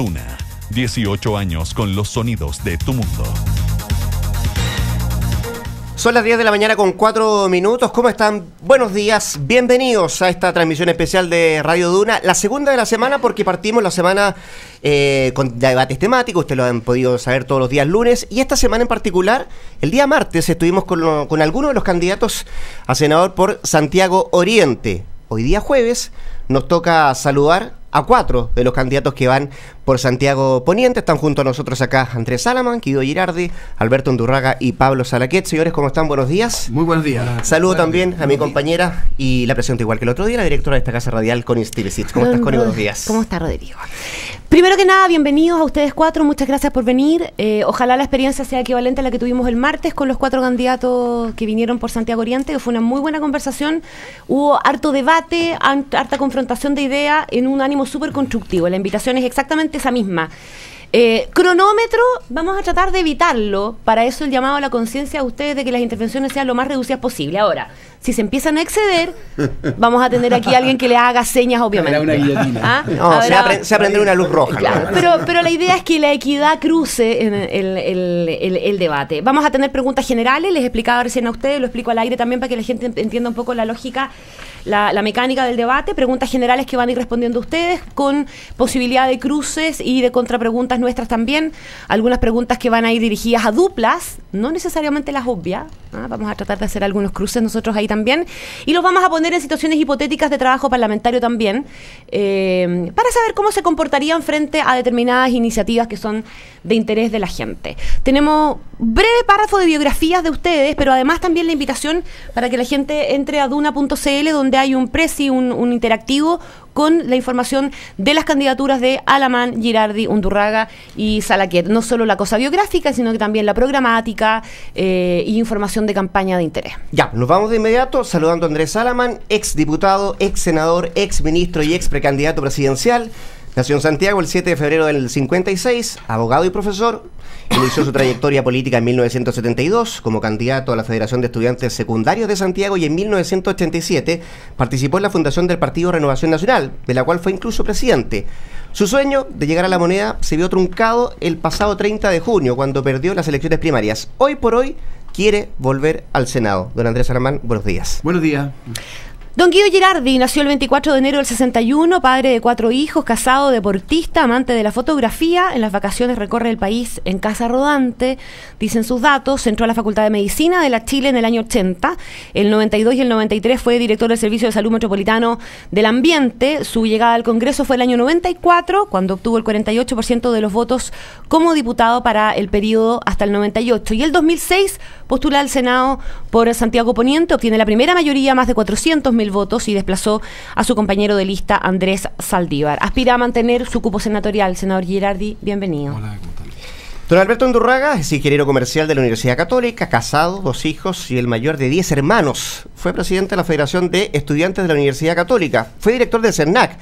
Duna, 18 años con los sonidos de tu mundo. Son las 10 de la mañana con 4 minutos. ¿Cómo están? Buenos días. Bienvenidos a esta transmisión especial de Radio Duna. La segunda de la semana porque partimos la semana con debates temáticos. Ustedes lo han podido saber todos los días lunes. Y esta semana en particular, el día martes, estuvimos con algunos de los candidatos a senador por Santiago Oriente. Hoy día jueves nos toca saludar a 4 de los candidatos que van por Santiago Poniente. Están junto a nosotros acá Andrés Salaman, Guido Girardi, Alberto Undurraga y Pablo Salaquet. Señores, ¿cómo están? Buenos días. Muy buenos días. Saludo también a mi compañera y la presento igual que el otro día, la directora de esta casa radial, Connie Stilicic. ¿Cómo estás, Connie? Buenos días. ¿Cómo está, Rodrigo? Primero que nada, bienvenidos a ustedes 4, muchas gracias por venir. Ojalá la experiencia sea equivalente a la que tuvimos el martes con los 4 candidatos que vinieron por Santiago Oriente, que fue una muy buena conversación. Hubo harto debate, harta confrontación de ideas en un ánimo súper constructivo. La invitación es exactamente esa misma. Cronómetro, vamos a tratar de evitarlo. Para eso el llamado a la conciencia a ustedes de que las intervenciones sean lo más reducidas posible. Ahora, si se empiezan a exceder, vvamos a tener aquí a alguien que le haga señas, obviamente. Una guillotina. ¿Ah? No, se va a prender una luz roja. Claro, pero la idea es que la equidad cruce en el debate. Vamos a tener preguntas generales, les explicaba recién a ustedes, lo explico al aire también para que la gente entienda un poco la lógica, la mecánica del debate. Preguntas generales que van a ir respondiendo ustedes con posibilidad de cruces y de contrapreguntas nuestras también. Algunas preguntas que van a ir dirigidas a duplas, no necesariamente las obvias. Vamos a tratar de hacer algunos cruces nosotros ahí también. Y los vamos a poner en situaciones hipotéticas de trabajo parlamentario también, para saber cómo se comportarían frente a determinadas iniciativas que son de interés de la gente. Tenemos breve párrafo de biografías de ustedes, pero además también la invitación para que la gente entre a duna.cl, donde hay un presi, un interactivo con la información de las candidaturas de Alamán, Girardi, Undurraga y Salaquet. No solo la cosa biográfica, sino que también la programática y información de campaña de interés. Ya, nos vamos de inmediato saludando a Andrés Salaman, ex diputado, ex senador, ex ministro y ex precandidato presidencial. Nació en Santiago el 7 de febrero del 56, abogado y profesor. Inició su trayectoria política en 1972 como candidato a la Federación de Estudiantes Secundarios de Santiago y en 1987 participó en la fundación del Partido Renovación Nacional, de la cual fue incluso presidente. Su sueño de llegar a la moneda se vio truncado el pasado 30 de junio cuando perdió las elecciones primarias. Hoy por hoy quiere volver al Senado. Don Andrés Salaman, buenos días. Buenos días. Don Guido Girardi nació el 24 de enero del 61, padre de 4 hijos, casado, deportista, amante de la fotografía. En las vacaciones recorre el país en casa rodante, dicen sus datos. Entró a la Facultad de Medicina de la Chile en el año 80. El 92 y el 93 fue director del Servicio de Salud Metropolitano del Ambiente. Su llegada al Congreso fue el año 94, cuando obtuvo el 48% de los votos como diputado para el periodo hasta el 98. Y el 2006 postula al Senado por Santiago Poniente, obtiene la primera mayoría, más de 400.000 votos, y desplazó a su compañero de lista, Andrés Saldívar. Aspira a mantener su cupo senatorial. Senador Girardi, bienvenido. Hola, ¿cómo están? Don Alberto Undurraga es ingeniero comercial de la Universidad Católica, casado, 2 hijos y el mayor de 10 hermanos. Fue presidente de la Federación de Estudiantes de la Universidad Católica. Fue director del CERNAC.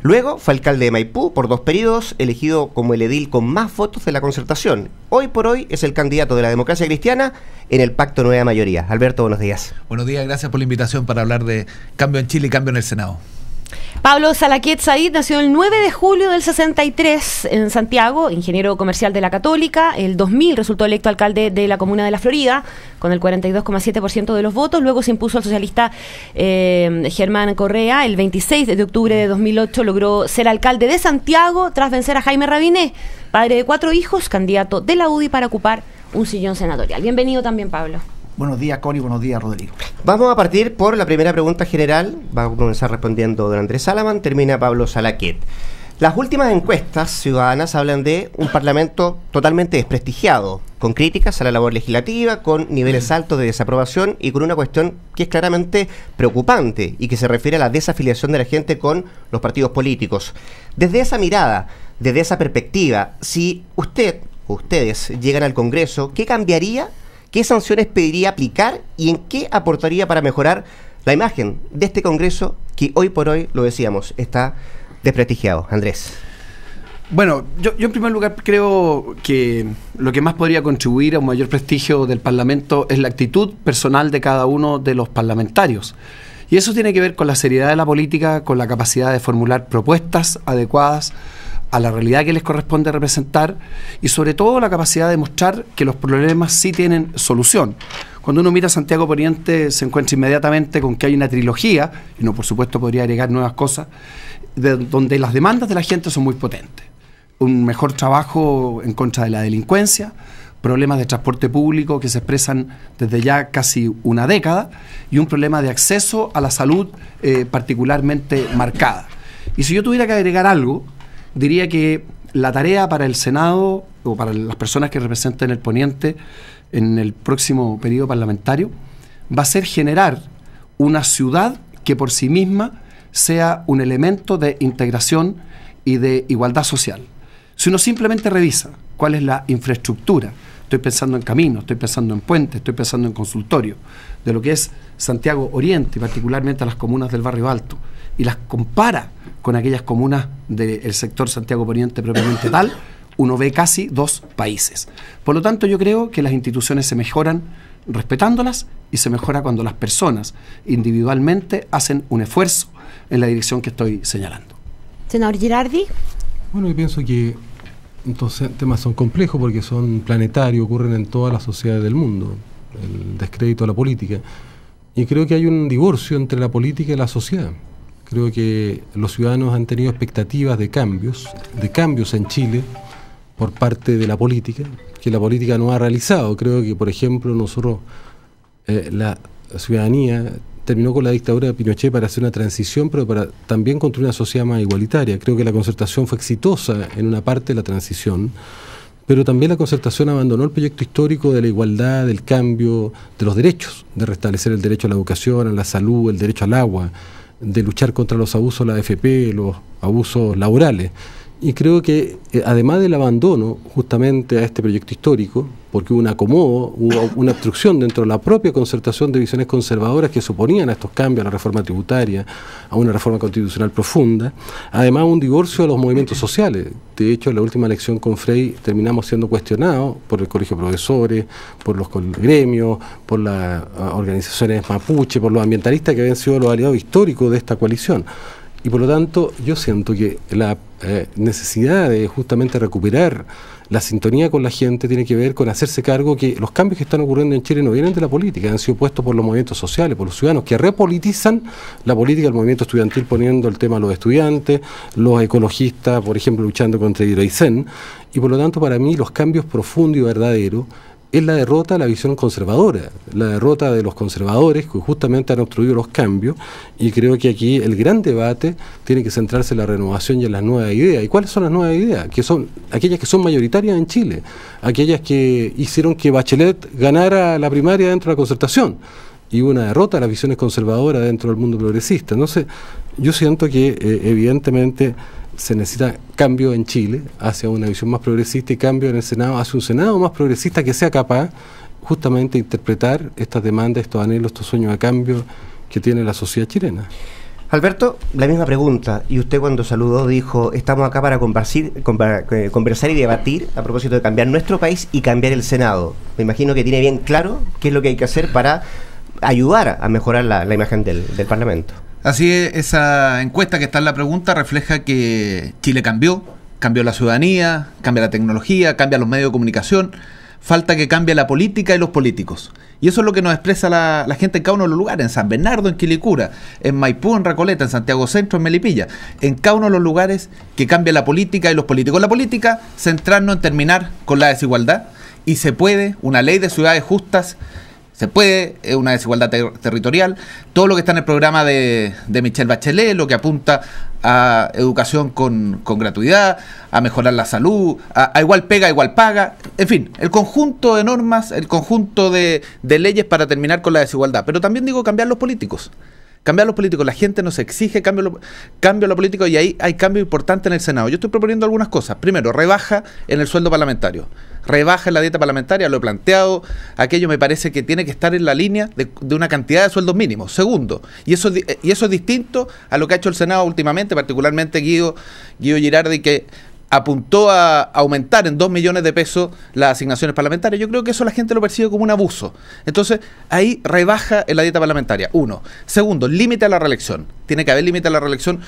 Luego fue alcalde de Maipú por 2 periodos, elegido como el edil con más votos de la concertación. Hoy por hoy es el candidato de la democracia cristiana en el Pacto Nueva Mayoría. Alberto, buenos días. Buenos días, gracias por la invitación para hablar de cambio en Chile y cambio en el Senado. Pablo Salaquet Said nació el 9 de julio del 63 en Santiago, ingeniero comercial de la Católica. El 2000 resultó electo alcalde de la comuna de La Florida con el 42,7% de los votos. Luego se impuso al socialista Germán Correa. El 26 de octubre de 2008 logró ser alcalde de Santiago tras vencer a Jaime Rabiné, padre de 4 hijos, candidato de la UDI para ocupar un sillón senatorial. Bienvenido también, Pablo. Buenos días, Connie. Buenos días, Rodrigo. Vamos a partir por la primera pregunta general. Va a comenzar respondiendo don Andrés Salaman, termina Pablo Salaquet. Las últimas encuestas ciudadanas hablan de un parlamento totalmente desprestigiado, con críticas a la labor legislativa, con niveles altos de desaprobación y con una cuestión que es claramente preocupante y que se refiere a la desafiliación de la gente con los partidos políticos. Desde esa mirada, desde esa perspectiva, si usted o ustedes llegan al Congreso, ¿qué cambiaría? ¿Qué sanciones pediría aplicar y en qué aportaría para mejorar la imagen de este Congreso que hoy por hoy, lo decíamos, está desprestigiado? Andrés. Bueno, yo en primer lugar creo que lo que más podría contribuir a un mayor prestigio del Parlamento es la actitud personal de cada uno de los parlamentarios. Y eso tiene que ver con la seriedad de la política, con la capacidad de formular propuestas adecuadas a la realidad que les corresponde representar y sobre todo la capacidad de mostrar que los problemas sí tienen solución. Cuando uno mira Santiago Poniente se encuentra inmediatamente con que hay una trilogía, y uno por supuesto podría agregar nuevas cosas, donde las demandas de la gente son muy potentes. Un mejor trabajo en contra de la delincuencia, problemas de transporte público que se expresan desde ya casi una década y un problema de acceso a la salud particularmente marcada. Y si yo tuviera que agregar algo, diría que la tarea para el Senado o para las personas que representen el Poniente en el próximo periodo parlamentario va a ser generar una ciudad que por sí misma sea un elemento de integración y de igualdad social. Si uno simplemente revisa cuál es la infraestructura, estoy pensando en caminos, estoy pensando en puentes, estoy pensando en consultorios, de lo que es Santiago Oriente, y particularmente las comunas del Barrio Alto, y las compara con aquellas comunas del sector Santiago Poniente propiamente tal, uno ve casi dos países. Por lo tanto, yo creo que las instituciones se mejoran respetándolas y se mejora cuando las personas individualmente hacen un esfuerzo en la dirección que estoy señalando. Senador Girardi. Bueno, yo pienso que estos temas son complejos porque son planetarios, ocurren en todas las sociedades del mundo, el descrédito a la política. Y creo que hay un divorcio entre la política y la sociedad. Creo que los ciudadanos han tenido expectativas de cambios en Chile por parte de la política, que la política no ha realizado. Creo que, por ejemplo, nosotros, la ciudadanía terminó con la dictadura de Pinochet para hacer una transición, pero para también construir una sociedad más igualitaria. Creo que la Concertación fue exitosa en una parte de la transición, pero también la Concertación abandonó el proyecto histórico de la igualdad, del cambio, de los derechos, de restablecer el derecho a la educación, a la salud, el derecho al agua, de luchar contra los abusos de la AFP, los abusos laborales. Y creo que además del abandono justamente a este proyecto histórico, porque hubo un acomodo, hubo una obstrucción dentro de la propia Concertación de visiones conservadoras que suponían a estos cambios, a la reforma tributaria, a una reforma constitucional profunda, además un divorcio de los movimientos sociales. De hecho, en la última elección con Frey terminamos siendo cuestionados por el Colegio de Profesores, por los gremios, por las organizaciones mapuche, por los ambientalistas que habían sido los aliados históricos de esta coalición. Y por lo tanto, yo siento que la necesidad de justamente recuperar la sintonía con la gente tiene que ver con hacerse cargo que los cambios que están ocurriendo en Chile no vienen de la política, han sido puestos por los movimientos sociales, por los ciudadanos, que repolitizan la política, el movimiento estudiantil poniendo el tema a los estudiantes, los ecologistas, por ejemplo, luchando contra Hidroicén. Y por lo tanto, para mí, los cambios profundos y verdaderos es la derrota de la visión conservadora, la derrota de los conservadores que justamente han obstruido los cambios, y creo que aquí el gran debate tiene que centrarse en la renovación y en las nuevas ideas. ¿Y cuáles son las nuevas ideas? Que son aquellas que son mayoritarias en Chile, aquellas que hicieron que Bachelet ganara la primaria dentro de la Concertación, y una derrota de las visiones conservadoras dentro del mundo progresista. Entonces, yo siento que evidentemente se necesita cambio en Chile hacia una visión más progresista y cambio en el Senado hacia un Senado más progresista que sea capaz justamente de interpretar estas demandas, estos anhelos, estos sueños de cambio que tiene la sociedad chilena. Alberto, la misma pregunta, y usted cuando saludó dijo, estamos acá para conversar y debatir a propósito de cambiar nuestro país y cambiar el Senado. Me imagino que tiene bien claro qué es lo que hay que hacer para ayudar a mejorar la imagen del Parlamento. Así es, esa encuesta que está en la pregunta refleja que Chile cambió la ciudadanía, cambia la tecnología, cambia los medios de comunicación, falta que cambie la política y los políticos. Y eso es lo que nos expresa la gente en cada uno de los lugares, en San Bernardo, en Quilicura, en Maipú, en Recoleta, en Santiago Centro, en Melipilla. En cada uno de los lugares que cambia la política y los políticos. La política, centrarnos en terminar con la desigualdad, y se puede, una ley de ciudades justas, se puede, una desigualdad territorial, todo lo que está en el programa de Michelle Bachelet, lo que apunta a educación con gratuidad, a mejorar la salud, a igual pega, igual paga, en fin, el conjunto de normas, el conjunto de leyes para terminar con la desigualdad. Pero también digo cambiar los políticos. Cambiar los políticos, la gente nos exige cambio a los políticos, y ahí hay cambio importante en el Senado. Yo estoy proponiendo algunas cosas. Primero, rebaja en el sueldo parlamentario, rebaja en la dieta parlamentaria, lo he planteado, aquello me parece que tiene que estar en la línea de una cantidad de sueldos mínimos. Segundo, y eso es distinto a lo que ha hecho el Senado últimamente, particularmente Guido Girardi, que apuntó a aumentar en 2 millones de pesos las asignaciones parlamentarias. Yo creo que eso la gente lo percibe como un abuso. Entonces, ahí rebaja en la dieta parlamentaria, uno. Segundo, límite a la reelección. Tiene que haber límite a la reelección.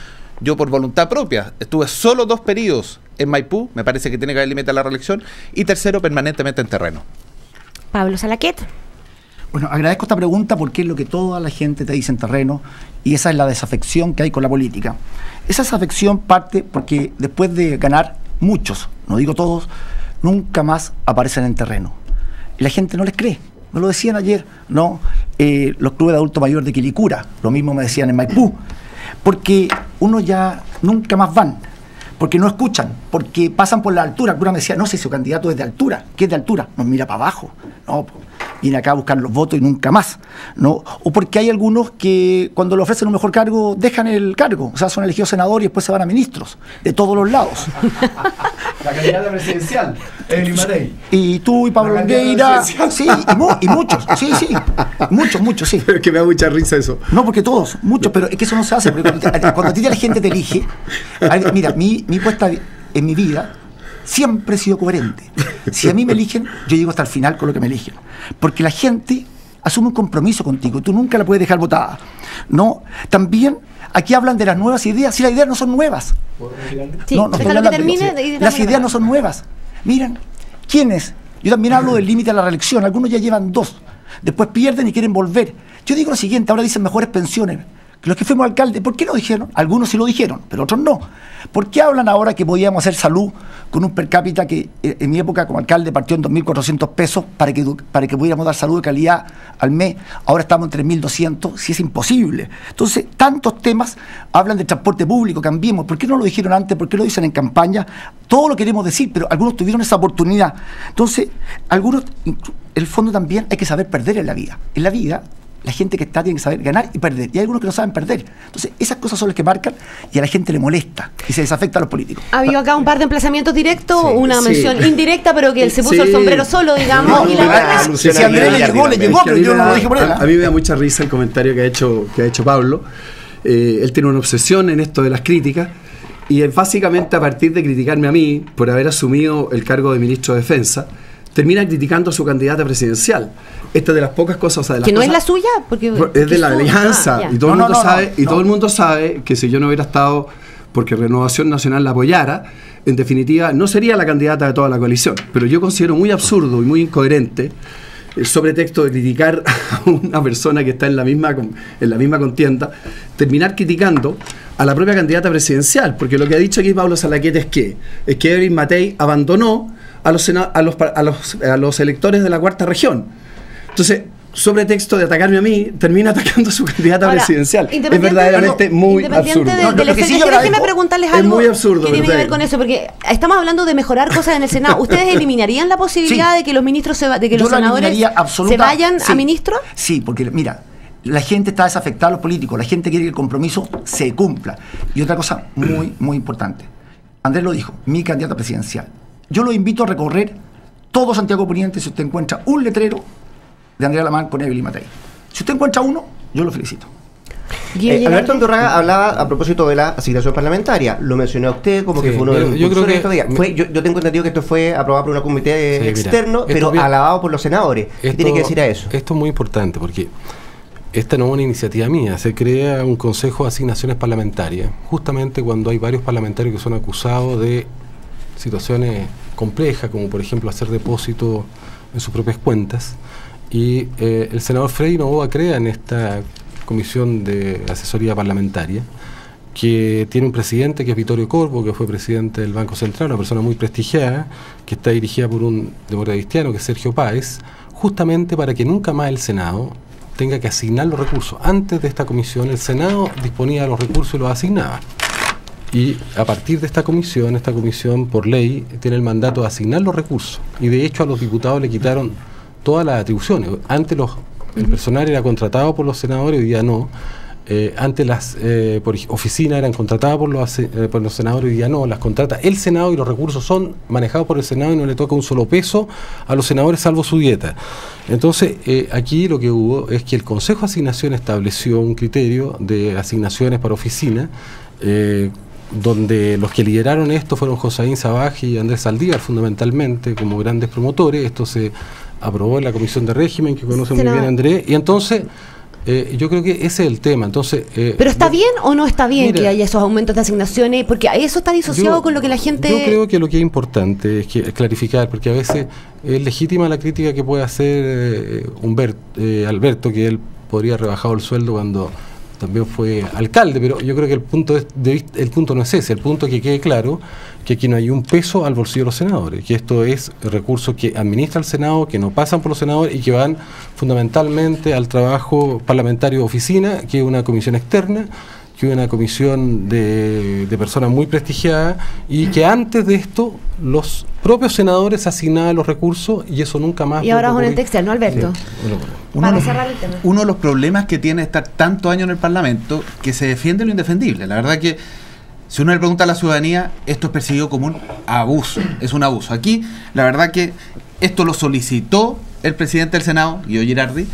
Yo por voluntad propia estuve solo 2 periodos en Maipú, me parece que tiene que haber límite a la reelección, y tercero, permanentemente en terreno. Pablo Salaquet. Bueno, agradezco esta pregunta porque es lo que toda la gente te dice en terreno, y esa es la desafección que hay con la política. Esa desafección parte porque después de ganar, muchos, no digo todos, nunca más aparecen en terreno. Y la gente no les cree. Me lo decían ayer, ¿no? Los clubes de adulto mayor de Quilicura, lo mismo me decían en Maipú. Porque uno ya nunca más van, porque no escuchan, porque pasan por la altura. Alguna me decía, no sé si su candidato es de altura. ¿Qué es de altura? Nos mira para abajo. No, viene acá a buscar los votos y nunca más, ¿no? O porque hay algunos que cuando le ofrecen un mejor cargo dejan el cargo, o sea, son elegidos senadores y después se van a ministros de todos los lados. La candidata presidencial, Evelyn Matei. Y tú y Pablo Longueira, sí, y muchos, sí, muchos, sí. Pero es que me da mucha risa eso. No, porque todos, muchos, pero es que eso no se hace, porque cuando a ti la gente te elige, mira, mi puesta en mi vida siempre he sido coherente. Si a mí me eligen, yo llego hasta el final con lo que me eligen. Porque la gente asume un compromiso contigo, tú nunca la puedes dejar votada. ¿No? También aquí hablan de las nuevas ideas, si las ideas no son nuevas. Sí, no déjalo que termine. Las ideas no son nuevas. Miren, ¿quiénes? Yo también hablo del límite a la reelección, algunos ya llevan 2, después pierden y quieren volver. Yo digo lo siguiente, ahora dicen mejores pensiones. Los que fuimos alcaldes, ¿por qué no dijeron? Algunos sí lo dijeron, pero otros no. ¿Por qué hablan ahora que podíamos hacer salud con un per cápita que en mi época como alcalde partió en 2.400 pesos para que pudiéramos dar salud de calidad al mes? Ahora estamos en 3.200, si es imposible. Entonces, tantos temas hablan de transporte público, cambiemos. ¿Por qué no lo dijeron antes? ¿Por qué lo dicen en campaña? Todo lo queremos decir, pero algunos tuvieron esa oportunidad. Entonces, algunos, en el fondo también hay que saber perder en la vida. En la vida, la gente que está tiene que saber ganar y perder. Y hay algunos que no saben perder. Entonces, esas cosas son las que marcan y a la gente le molesta y se desafecta a los políticos. Ha habido acá un par de emplazamientos directos, Sí, una mención indirecta, pero que él se puso el sombrero solo, digamos. Y la otra, Si a Andrés le llegó, pero yo no lo dije por él. A mí me da mucha risa el comentario que ha hecho Pablo. Él tiene una obsesión en esto de las críticas y es básicamente a partir de criticarme a mí por haber asumido el cargo de ministro de Defensa, termina criticando a su candidata presidencial. Esta es de las pocas cosas, o sea, de las que no cosas, es la suya, porque es de la alianza, ya. y todo el mundo sabe, y todo el mundo sabe que si yo no hubiera estado porque Renovación Nacional la apoyara, en definitiva no sería la candidata de toda la coalición. Pero yo considero muy absurdo y muy incoherente el sobretexto de criticar a una persona que está en la misma contienda, terminar criticando a la propia candidata presidencial, porque lo que ha dicho aquí Pablo Salaquet es que Evelyn Matei abandonó a los electores de la cuarta región. Entonces, sobre texto de atacarme a mí, termina atacando a su candidata presidencial. Es verdaderamente muy absurdo. Déjenme preguntarles algo. Es muy absurdo. Que tiene que ver con eso, porque estamos hablando de mejorar cosas en el Senado. ¿Ustedes eliminarían la posibilidad de que los ministros de que los senadores se vayan a ministros? Sí, porque mira, la gente está desafectada a los políticos, la gente quiere que el compromiso se cumpla. Y otra cosa muy, muy importante. Andrés lo dijo, mi candidata presidencial. Yo lo invito a recorrer todo Santiago Poniente si usted encuentra un letrero de Andrea Lamán con Evelyn Matei. Si usted encuentra uno, yo lo felicito. Alberto Andorraga hablaba a propósito de la asignación parlamentaria. Lo mencionó usted como que fue uno de los yo creo que estos días. Yo tengo entendido que esto fue aprobado por un comité externo, pero bien, alabado por los senadores. ¿Qué tiene que decir a eso? Esto es muy importante porque esta no es una iniciativa mía. Se crea un consejo de asignaciones parlamentarias justamente cuando hay varios parlamentarios que son acusados de situaciones complejas, como por ejemplo hacer depósito en sus propias cuentas. Y el senador Frei Novoa crea en esta comisión de asesoría parlamentaria, que tiene un presidente que es Vittorio Corvo, que fue presidente del Banco Central, una persona muy prestigiada, que está dirigida por un demócrata cristiano, que es Sergio Páez, justamente para que nunca más el Senado tenga que asignar los recursos. Antes de esta comisión, el Senado disponía de los recursos y los asignaba. Y a partir de esta comisión por ley tiene el mandato de asignar los recursos. Y de hecho a los diputados le quitaron todas las atribuciones. Antes el personal era contratado por los senadores, hoy día no. Antes las por oficina eran contratadas por los senadores, hoy día no. Las contrata el Senado y los recursos son manejados por el Senado y no le toca un solo peso a los senadores salvo su dieta. Entonces, aquí lo que hubo es que el Consejo de Asignación estableció un criterio de asignaciones para oficina, donde los que lideraron esto fueron Josaín Sabaj y Andrés Saldívar, fundamentalmente, como grandes promotores. Esto se aprobó en la Comisión de Régimen, que conoce muy bien Andrés, y entonces Yo creo que ese es el tema. Entonces, ¿pero está bien o no está bien mira, que haya esos aumentos de asignaciones? Porque eso está disociado con lo que la gente... Yo creo que lo que es importante es clarificar, porque a veces es legítima la crítica que puede hacer Alberto, que él podría haber rebajado el sueldo cuando también fue alcalde, pero yo creo que el punto no es ese. El punto es que quede claro que aquí no hay un peso al bolsillo de los senadores, que esto es recursos que administra el Senado, que no pasan por los senadores y que van fundamentalmente al trabajo parlamentario de oficina, que es una comisión externa, que es una comisión de personas muy prestigiadas, y que antes de esto los propios senadores asignaban los recursos y eso nunca más... Y ahora es un ente externo, Alberto. Sí. Para cerrar el tema. Uno de los problemas que tiene estar tantos años en el Parlamento, que se defiende lo indefendible. La verdad que si uno le pregunta a la ciudadanía, esto es percibido como un abuso, es un abuso. Aquí, la verdad que esto lo solicitó el presidente del Senado, Guido Girardi,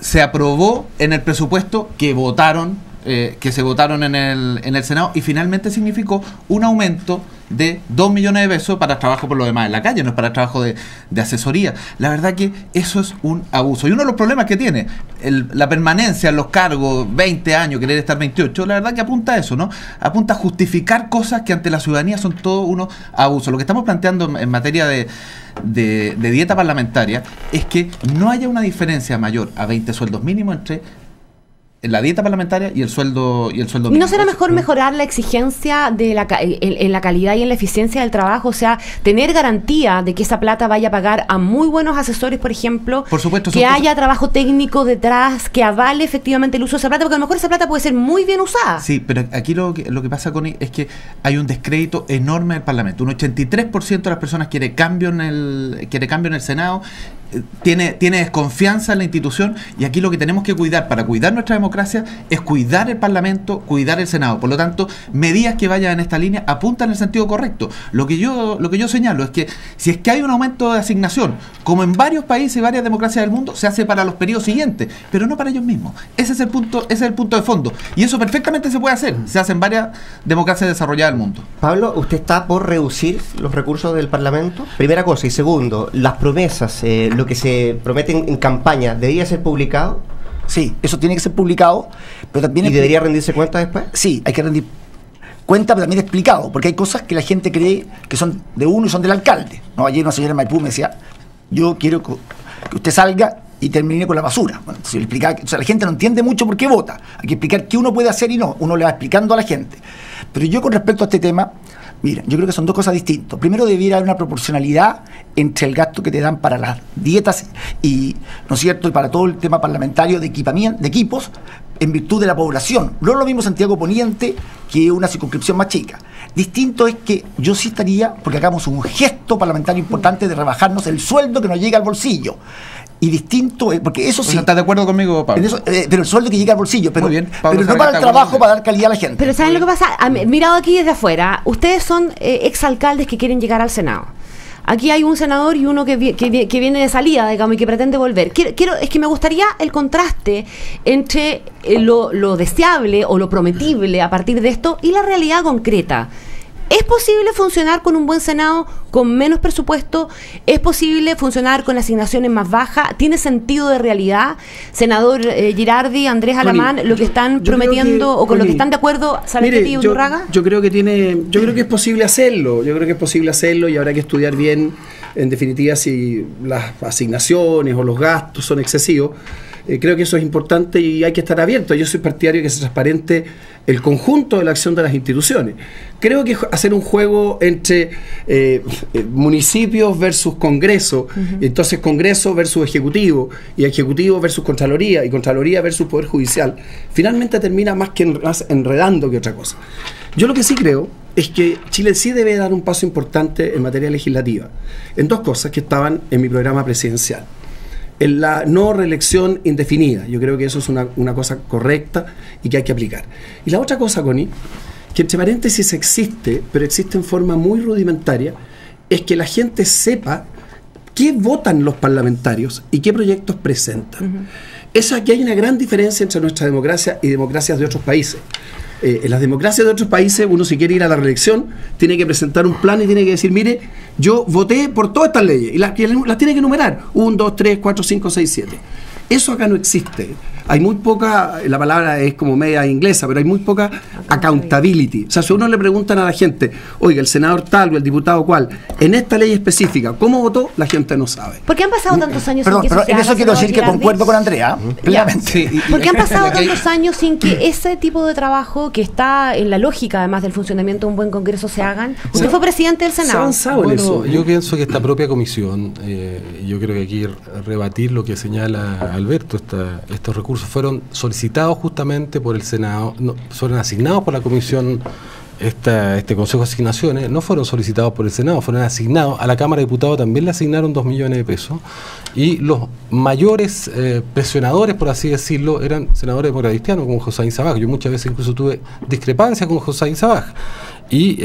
se aprobó en el presupuesto que se votaron en el Senado, y finalmente significó un aumento de 2 millones de pesos para trabajo por lo demás en la calle, no es para trabajo de asesoría. La verdad que eso es un abuso. Y uno de los problemas que tiene la permanencia en los cargos, 20 años, querer estar 28, la verdad que apunta a eso, ¿no? Apunta a justificar cosas que ante la ciudadanía son todo unos abusos. Lo que estamos planteando en materia de dieta parlamentaria es que no haya una diferencia mayor a 20 sueldos mínimos entre la dieta parlamentaria y el sueldo mínimo. ¿Y no será mejor mejorar la exigencia de en la calidad y en la eficiencia del trabajo? O sea, tener garantía de que esa plata vaya a pagar a muy buenos asesores, por ejemplo. Por supuesto. Que haya trabajo técnico detrás, que avale efectivamente el uso de esa plata, porque a lo mejor esa plata puede ser muy bien usada. Sí, pero aquí lo que pasa, Connie, es que hay un descrédito enorme del Parlamento. Un 83% de las personas quiere cambio en el Senado, tiene desconfianza en la institución, y aquí lo que tenemos que cuidar para cuidar nuestra democracia es cuidar el Parlamento, cuidar el Senado. Por lo tanto, medidas que vayan en esta línea apuntan en el sentido correcto. Lo que yo señalo es que si es que hay un aumento de asignación, como en varios países y varias democracias del mundo, se hace para los periodos siguientes, pero no para ellos mismos. Ese es el punto de fondo. Y eso perfectamente se puede hacer. Se hace en varias democracias desarrolladas del mundo. Pablo, ¿usted está por reducir los recursos del Parlamento? Primera cosa. Y segundo, las promesas, lo que se promete en campaña, ¿debería ser publicado? Sí, eso tiene que ser publicado, pero también... ¿Y debería rendirse cuenta después? Sí, hay que rendir cuenta, pero también explicado, porque hay cosas que la gente cree que son de uno y son del alcalde. No, ayer una señora en Maipú me decía, yo quiero que usted salga y termine con la basura. Bueno, entonces, explicar, o sea, la gente no entiende mucho por qué vota. Hay que explicar qué uno puede hacer y no. Uno le va explicando a la gente. Pero yo con respecto a este tema, mira, yo creo que son dos cosas distintas. Primero, debiera haber una proporcionalidad entre el gasto que te dan para las dietas y, ¿no es cierto?, y para todo el tema parlamentario de equipos, en virtud de la población. No es lo mismo Santiago Poniente que una circunscripción más chica. Distinto es que yo sí estaría, porque hagamos un gesto parlamentario importante de rebajarnos el sueldo que nos llega al bolsillo. Y distinto es, porque eso sí... O sea, ¿estás de acuerdo conmigo, Pablo? Eso, pero el sueldo que llega al bolsillo, pero, bien, Pablo, pero no para el trabajo, para dar calidad a la gente. Pero ¿saben lo que pasa? Mirado aquí desde afuera, ustedes son exalcaldes que quieren llegar al Senado. Aquí hay un senador y uno que viene de salida, digamos, y que pretende volver. Es que me gustaría el contraste entre lo deseable o lo prometible a partir de esto y la realidad concreta. ¿Es posible funcionar con un buen Senado con menos presupuesto? ¿Es posible funcionar con asignaciones más bajas? ¿Tiene sentido de realidad, senador Girardi, Andrés Alamán, lo que están prometiendo o con lo que están de acuerdo Salaquet y Undurraga? Yo creo que es posible hacerlo. Yo creo que es posible hacerlo y habrá que estudiar bien, en definitiva, si las asignaciones o los gastos son excesivos. Creo que eso es importante y hay que estar abierto. Yo soy partidario de que sea transparente el conjunto de la acción de las instituciones. Creo que hacer un juego entre municipios versus Congreso, entonces Congreso versus Ejecutivo, y Ejecutivo versus Contraloría, y Contraloría versus Poder Judicial, finalmente termina más enredando que otra cosa. Yo lo que sí creo es que Chile sí debe dar un paso importante en materia legislativa, en dos cosas que estaban en mi programa presidencial. En la no reelección indefinida. Yo creo que eso es una cosa correcta y que hay que aplicar. Y la otra cosa, Connie, que entre paréntesis existe, pero existe en forma muy rudimentaria, es que la gente sepa qué votan los parlamentarios y qué proyectos presentan. Aquí hay una gran diferencia entre nuestra democracia y democracias de otros países. En las democracias de otros países, uno si quiere ir a la reelección, tiene que presentar un plan y tiene que decir, mire, yo voté por todas estas leyes, y las tiene que enumerar, 1, 2, 3, 4, 5, 6, 7. Eso acá no existe. Hay muy poca, la palabra es como media inglesa, pero hay muy poca accountability. O sea, si uno le preguntan a la gente, oiga, el senador tal o el diputado cual, en esta ley específica, ¿cómo votó? La gente no sabe. ¿Por qué han pasado tantos años Perdón, sin que pero se en haga, eso quiero decir que senador concuerdo Girardi? con Andrea, plenamente. Sí, ¿Por qué han pasado aquí hay- tantos años sin que ese tipo de trabajo, que está en la lógica además del funcionamiento de un buen Congreso, se hagan? Usted fue presidente del Se ha Senado. avanzado en eso. Bueno, yo pienso que esta propia comisión, yo creo que hay que rebatir lo que señala Alberto. Estos recursos fueron solicitados justamente por el Senado, fueron asignados por la comisión. Este Consejo de Asignaciones no fueron solicitados por el Senado, fueron asignados. A la Cámara de Diputados también le asignaron 2 millones de pesos. Y los mayores presionadores, por así decirlo, eran senadores democratistanos como José Sabaj. Yo muchas veces incluso tuve discrepancia con José Sabaj. Y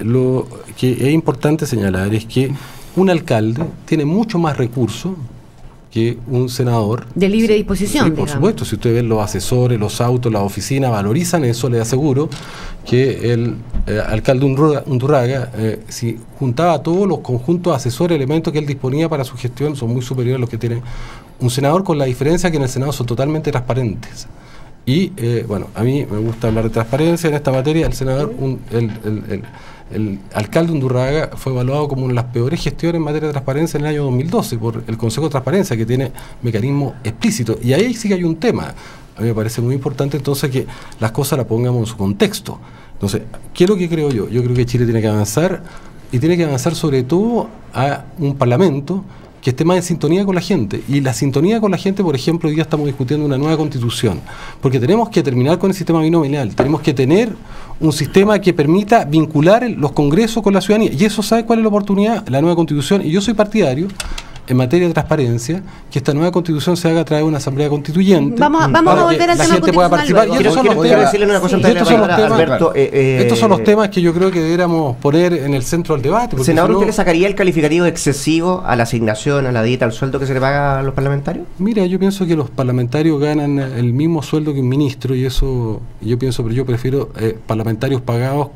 lo que es importante señalar es que un alcalde tiene mucho más recursos que un senador. De libre disposición, Sí, por digamos. supuesto, si ustedes ven los asesores, los autos, las oficinas, valorizan eso, les aseguro que el alcalde Undurraga, si juntaba todos los conjuntos de asesores, elementos que él disponía para su gestión, son muy superiores a los que tiene un senador, con la diferencia que en el Senado son totalmente transparentes. Y bueno, a mí me gusta hablar de transparencia en esta materia. El senador, el alcalde Undurraga fue evaluado como una de las peores gestiones en materia de transparencia en el año 2012 por el Consejo de Transparencia, que tiene mecanismos explícitos. Y ahí sí que hay un tema. A mí me parece muy importante entonces que las cosas las pongamos en su contexto. Entonces, ¿qué es lo que creo yo? Yo creo que Chile tiene que avanzar, y tiene que avanzar sobre todo a un parlamento que esté más en sintonía con la gente. Y la sintonía con la gente, por ejemplo, hoy día estamos discutiendo una nueva constitución, porque tenemos que terminar con el sistema binominal, tenemos que tener un sistema que permita vincular los congresos con la ciudadanía, y eso, ¿sabe cuál es la oportunidad? La nueva constitución, y yo soy partidario en materia de transparencia, que esta nueva constitución se haga a través de una asamblea constituyente. Vamos a para volver que al la tema gente pueda constitucional participar. luego. Y estos son los Quiero temas- decirle una cosa y antes de estos son los hablar, temas- Alberto. estos son los temas que yo creo que deberíamos poner en el centro del debate. porque Senador, si no- ¿usted le sacaría el calificativo excesivo a la asignación, a la dieta, al sueldo que se le paga a los parlamentarios? Mira, yo pienso que los parlamentarios ganan el mismo sueldo que un ministro, y eso yo pienso, pero yo prefiero parlamentarios pagados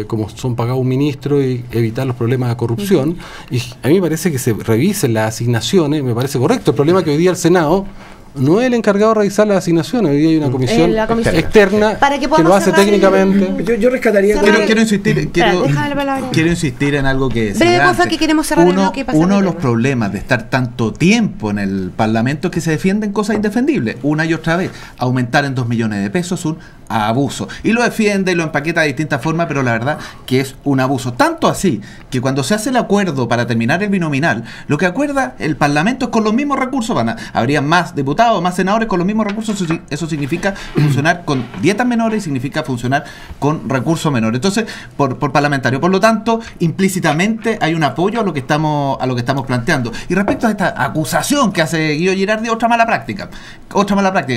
como son pagados un ministro, y evitar los problemas de corrupción. Y a mí me parece que se revisen las asignaciones, me parece correcto. El problema es que hoy día el Senado no es el encargado de revisar las asignaciones, hoy día hay una comisión, La comisión externa Para que que podamos lo hace cerrar técnicamente. Yo rescataría... Cerrar- Quiero insistir, Espera, déjame la palabra. quiero insistir en algo que decía Breve, porfa, antes. que queremos cerrar el bloque y pasar Uno al de los tema. problemas de estar tanto tiempo en el Parlamento es que se defienden cosas indefendibles una y otra vez. Aumentar en 2 millones de pesos es un abuso. Y lo defiende y lo empaqueta de distintas formas, pero la verdad que es un abuso. Tanto así que cuando se hace el acuerdo para terminar el binominal, lo que acuerda el Parlamento es con los mismos recursos. Habría más diputados, más senadores con los mismos recursos. Eso significa funcionar con dietas menores y significa funcionar con recursos menores. Entonces, por parlamentario. Por lo tanto, implícitamente hay un apoyo a lo que estamos planteando. Y respecto a esta acusación que hace Guido Girardi, otra mala práctica,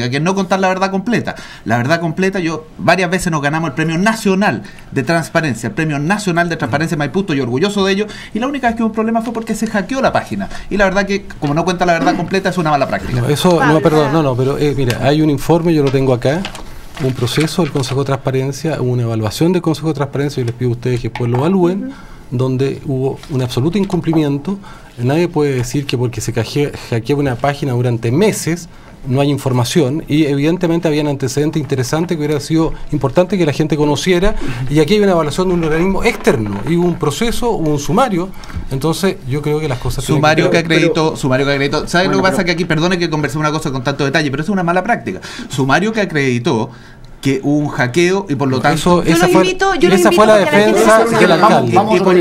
que es no contar la verdad completa. La verdad completa, yo varias veces nos ganamos el Premio Nacional de Transparencia, el Premio Nacional de Transparencia Maipú, estoy orgulloso de ello, y la única vez que hubo un problema fue porque se hackeó la página. Y la verdad que, como no cuenta la verdad completa, es una mala práctica. No, eso, Pablo, no, perdón, no, pero mira, hay un informe, yo lo tengo acá, un proceso del Consejo de Transparencia, una evaluación del Consejo de Transparencia, y les pido a ustedes que después lo evalúen, donde hubo un absoluto incumplimiento. Nadie puede decir que porque se hackeó una página durante meses no hay información, y evidentemente habían antecedentes interesantes que hubiera sido importante que la gente conociera, y aquí hay una evaluación de un organismo externo, y hubo un proceso, hubo un sumario. Entonces yo creo que las cosas Sumario que tienen acreditó. ¿Sabes lo que pasa? Que aquí, perdone que conversé una cosa con tanto detalle, pero es una mala práctica. Sumario que acreditó que hubo un hackeo y por lo tanto... Yo los invito esa fue la porque la gente defensa se del alcalde.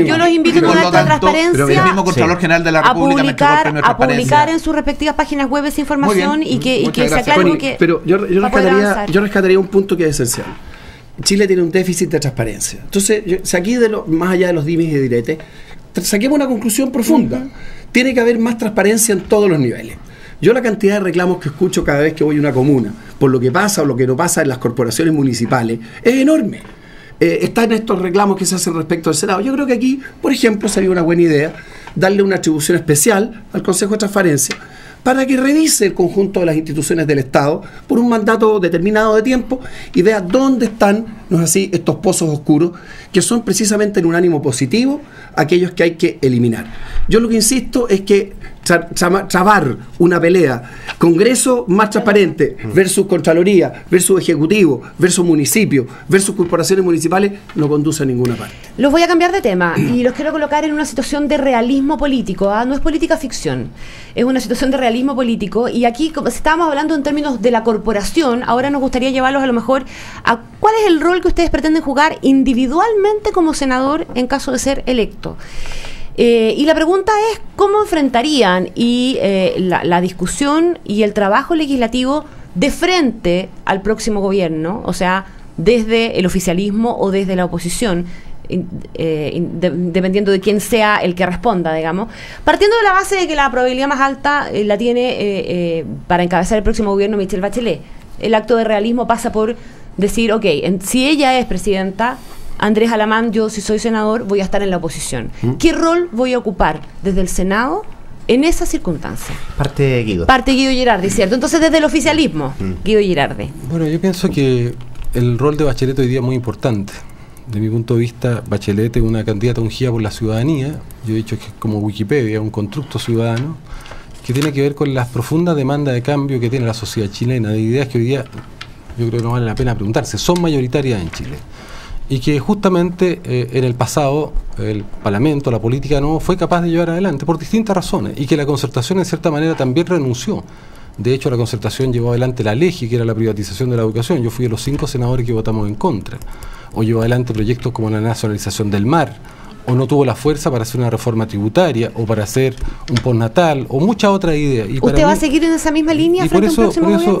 Yo los invito y con por lo acto de tanto, transparencia el mismo Contralor General de la a República me entregó el premio de publicar transparencia. en sus respectivas páginas web esa información Muy bien, y que muchas se gracias. aclare Connie, porque pero yo para poder avanzar. rescataría un punto que es esencial. Chile tiene un déficit de transparencia. Entonces, si aquí más allá de los dimes y diretes, saquemos una conclusión profunda. Tiene que haber más transparencia en todos los niveles. Yo la cantidad de reclamos que escucho cada vez que voy a una comuna, por lo que pasa o lo que no pasa en las corporaciones municipales, es enorme. Están estos reclamos que se hacen respecto al Senado. Yo creo que aquí, por ejemplo, sería una buena idea darle una atribución especial al Consejo de Transparencia para que revise el conjunto de las instituciones del Estado por un mandato determinado de tiempo y vea dónde están, no es así, estos pozos oscuros que son precisamente en un ánimo positivo aquellos que hay que eliminar. Yo lo que insisto es que trabar una pelea, Congreso más transparente versus Contraloría, versus Ejecutivo, versus municipio, versus corporaciones municipales, no conduce a ninguna parte. Los voy a cambiar de tema y los quiero colocar en una situación de realismo político. No es política ficción, es una situación de realismo político. Y aquí, como estábamos hablando en términos de la corporación, ahora nos gustaría llevarlos a lo mejor a cuál es el rol que ustedes pretenden jugar individualmente como senador en caso de ser electo. Y la pregunta es cómo enfrentarían la discusión y el trabajo legislativo de frente al próximo gobierno, o sea, desde el oficialismo o desde la oposición, dependiendo de quién sea el que responda, digamos, partiendo de la base de que la probabilidad más alta la tiene para encabezar el próximo gobierno Michelle Bachelet. El acto de realismo pasa por decir, ok, si ella es presidenta, Andrés Alamán, yo si soy senador voy a estar en la oposición. ¿Qué rol voy a ocupar desde el Senado en esa circunstancia? Parte Guido Girardi, ¿cierto? Entonces desde el oficialismo, Guido Girardi. Bueno, yo pienso que el rol de Bachelet hoy día es muy importante. De mi punto de vista, Bachelet es una candidata ungida por la ciudadanía. Yo he dicho que es como Wikipedia, un constructo ciudadano que tiene que ver con las profundas demandas de cambio que tiene la sociedad chilena, de ideas que hoy día yo creo que no vale la pena preguntarse, son mayoritarias en Chile. Y que justamente en el pasado el Parlamento, la política no fue capaz de llevar adelante por distintas razones, y que la concertación en cierta manera también renunció. De hecho, la concertación llevó adelante la LEGI, que era la privatización de la educación. Yo fui de los 5 senadores que votamos en contra. O llevó adelante proyectos como la nacionalización del mar, o no tuvo la fuerza para hacer una reforma tributaria, o para hacer un postnatal, o muchas otras ideas. Y ¿usted va a seguir en esa misma línea? Y por eso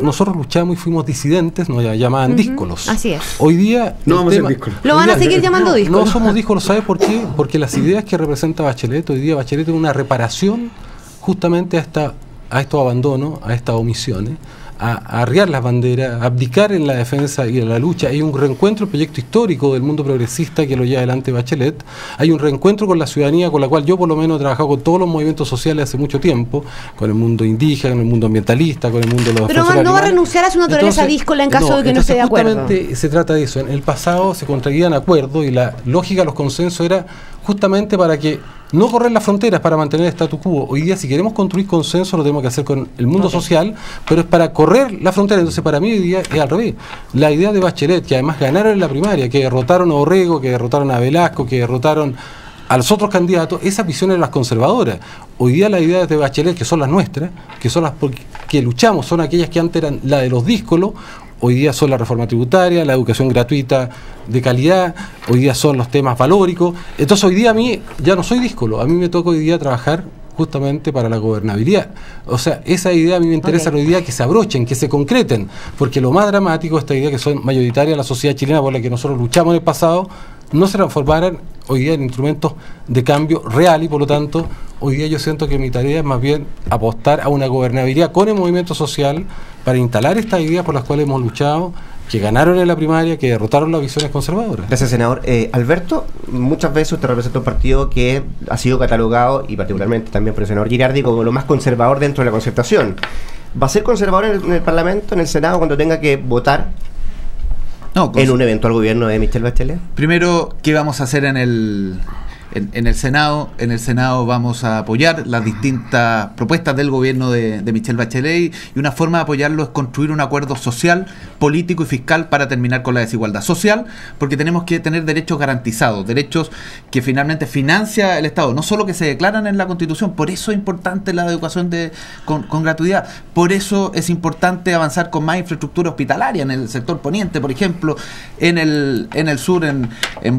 nosotros luchamos y fuimos disidentes, nos llamaban díscolos. Así es. Hoy día no vamos a ser díscolos. Lo van a seguir llamando díscolos. No somos díscolos, ¿sabe por qué? Porque las ideas que representa Bachelet, hoy día Bachelet es una reparación justamente a estos abandonos, a estas omisiones, a arriar las banderas, a abdicar en la defensa y en la lucha. Hay un reencuentro, el proyecto histórico del mundo progresista que lo lleva adelante Bachelet. Hay un reencuentro con la ciudadanía, con la cual yo por lo menos he trabajado con todos los movimientos sociales hace mucho tiempo, con el mundo indígena, con el mundo ambientalista, con el mundo de los defensores animales. Pero no va a renunciar a su naturaleza Entonces, díscola en caso de que no esté de acuerdo. Justamente se trata de eso. En el pasado se contraían acuerdos y la lógica de los consensos era justamente para que no correr las fronteras, para mantener el statu quo. Hoy día, si queremos construir consenso, lo tenemos que hacer con el mundo social, pero es para correr la frontera. Entonces, para mí hoy día es al revés. La idea de Bachelet, que además ganaron en la primaria, que derrotaron a Orrego, que derrotaron a Velasco, que derrotaron a los otros candidatos, esas visiones eran las conservadoras. Hoy día las ideas de Bachelet, que son las nuestras, que son las que luchamos, son aquellas que antes eran la de los díscolos. Hoy día son la reforma tributaria, la educación gratuita de calidad, hoy día son los temas valóricos. Entonces hoy día a mí ya no soy díscolo, a mí me toca hoy día trabajar justamente para la gobernabilidad. O sea, esa idea a mí me interesa hoy día que se abrochen, que se concreten, porque lo más dramático es esta idea que son mayoritarias en la sociedad chilena por la que nosotros luchamos en el pasado, no se transformaran hoy día en instrumentos de cambio real, y por lo tanto hoy día yo siento que mi tarea es más bien apostar a una gobernabilidad con el movimiento social para instalar estas ideas por las cuales hemos luchado, que ganaron en la primaria, que derrotaron las visiones conservadoras. Gracias, senador. Alberto, muchas veces usted representa un partido que ha sido catalogado, y particularmente también por el senador Girardi, como lo más conservador dentro de la concertación. ¿Va a ser conservador en el Parlamento, en el Senado, cuando tenga que votar en un eventual gobierno de Michelle Bachelet? Primero, ¿qué vamos a hacer en el Senado? En el Senado vamos a apoyar las distintas propuestas del gobierno de Michelle Bachelet, y una forma de apoyarlo es construir un acuerdo social, político y fiscal para terminar con la desigualdad social, porque tenemos que tener derechos garantizados, derechos que finalmente financia el Estado, no solo que se declaran en la Constitución. Por eso es importante la educación con gratuidad, por eso es importante avanzar con más infraestructura hospitalaria en el sector poniente, por ejemplo, en el sur, en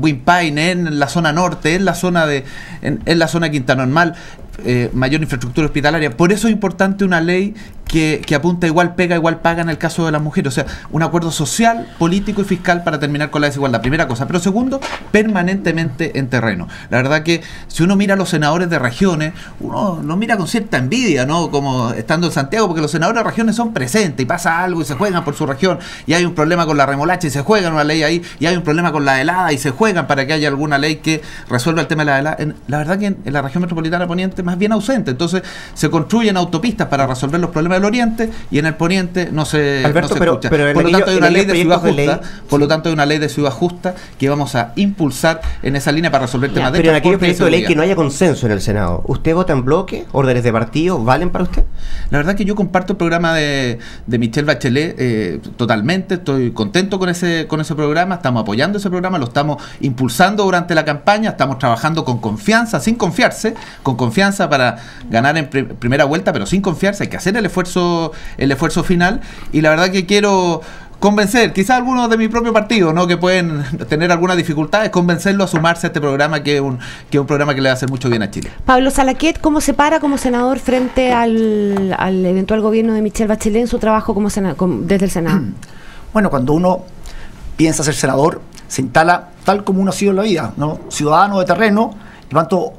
Wimpaine, en la zona norte, en la zona de Quintana Normal, mayor infraestructura hospitalaria. Por eso es importante una ley que apunta igual pega, igual paga en el caso de las mujeres. O sea, un acuerdo social, político y fiscal para terminar con la desigualdad. Primera cosa. Pero segundo, permanentemente en terreno. La verdad que si uno mira a los senadores de regiones, uno los mira con cierta envidia, ¿no? Como estando en Santiago, porque los senadores de regiones son presentes y pasa algo y se juegan por su región, y hay un problema con la remolacha y se juegan una ley ahí, y hay un problema con la helada y se juegan para que haya alguna ley que resuelva el tema de la helada. La verdad que en la región metropolitana poniente más bien ausente. Entonces se construyen autopistas para resolver los problemas de del Oriente y en el Poniente no se, Alberto, no se pero escucha. en Por lo tanto, hay una ley de ciudad proyectos justa, por lo tanto, hay una ley de ciudad justa que vamos a impulsar en esa línea para resolver temas de pero en aquellos transporte y proyectos de ley seguridad. que no haya consenso en el Senado, ¿usted vota en bloque? ¿Órdenes de partido valen para usted? La verdad que yo comparto el programa de Michelle Bachelet totalmente, estoy contento con ese programa, estamos apoyando ese programa, lo estamos impulsando durante la campaña, estamos trabajando con confianza, sin confiarse, con confianza para ganar en primera vuelta, pero sin confiarse, hay que hacer el esfuerzo final, y la verdad que quiero convencer, quizás algunos de mi propio partido, ¿no?, que pueden tener algunas dificultades, convencerlo a sumarse a este programa que es un programa que le va a hacer mucho bien a Chile. Pablo Salaquet, ¿cómo se para como senador frente al eventual gobierno de Michelle Bachelet en su trabajo desde el Senado? Bueno, cuando uno piensa ser senador, se instala tal como uno ha sido en la vida, ¿no? Ciudadano de terreno, y tanto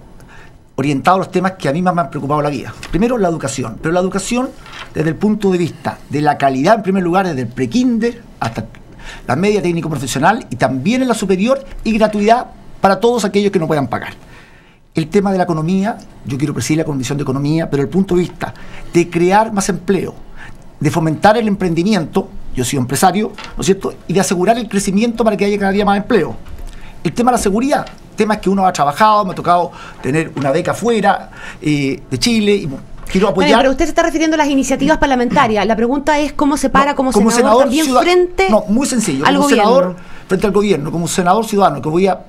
orientado a los temas que a mí más me han preocupado en la vida. Primero, la educación, pero la educación desde el punto de vista de la calidad, en primer lugar, desde el prekinder hasta la media técnico profesional y también en la superior, y gratuidad para todos aquellos que no puedan pagar. El tema de la economía, yo quiero presidir la Comisión de Economía, pero desde el punto de vista de crear más empleo, de fomentar el emprendimiento, yo soy empresario, ¿no es cierto?, y de asegurar el crecimiento para que haya cada día más empleo. El tema de la seguridad, temas que uno ha trabajado, me ha tocado tener una beca fuera de Chile, y quiero apoyar. Bueno, pero usted se está refiriendo a las iniciativas parlamentarias. La pregunta es cómo se para como senador también frente muy sencillo, al como gobierno. Senador frente al gobierno, como senador ciudadano, que voy a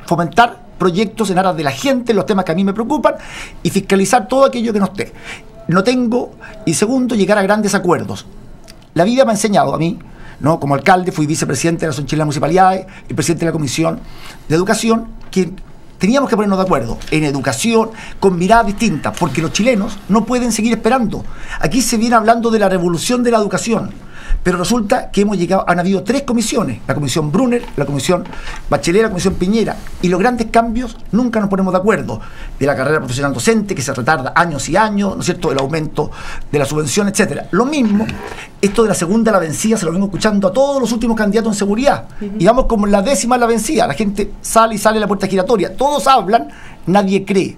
fomentar proyectos en aras de la gente, los temas que a mí me preocupan, y fiscalizar todo aquello que no esté. No tengo, y segundo, llegar a grandes acuerdos. La vida me ha enseñado a mí, ¿no?, como alcalde, fui vicepresidente de la Asociación Chilena de Municipalidades y presidente de la Comisión de Educación, que teníamos que ponernos de acuerdo en educación, con miradas distintas, porque los chilenos no pueden seguir esperando. Aquí se viene hablando de la revolución de la educación, pero resulta que han habido 3 comisiones, la Comisión Brunner, la Comisión Bachelet, la Comisión Piñera, y los grandes cambios nunca nos ponemos de acuerdo. De la carrera profesional docente, que se retarda años y años, ¿no es cierto?, el aumento de la subvención, etcétera. Lo mismo, esto de la segunda a la vencida, se lo vengo escuchando a todos los últimos candidatos en seguridad. Y vamos como la 10ª a la vencida, la gente sale y sale a la puerta giratoria, todos hablan, nadie cree.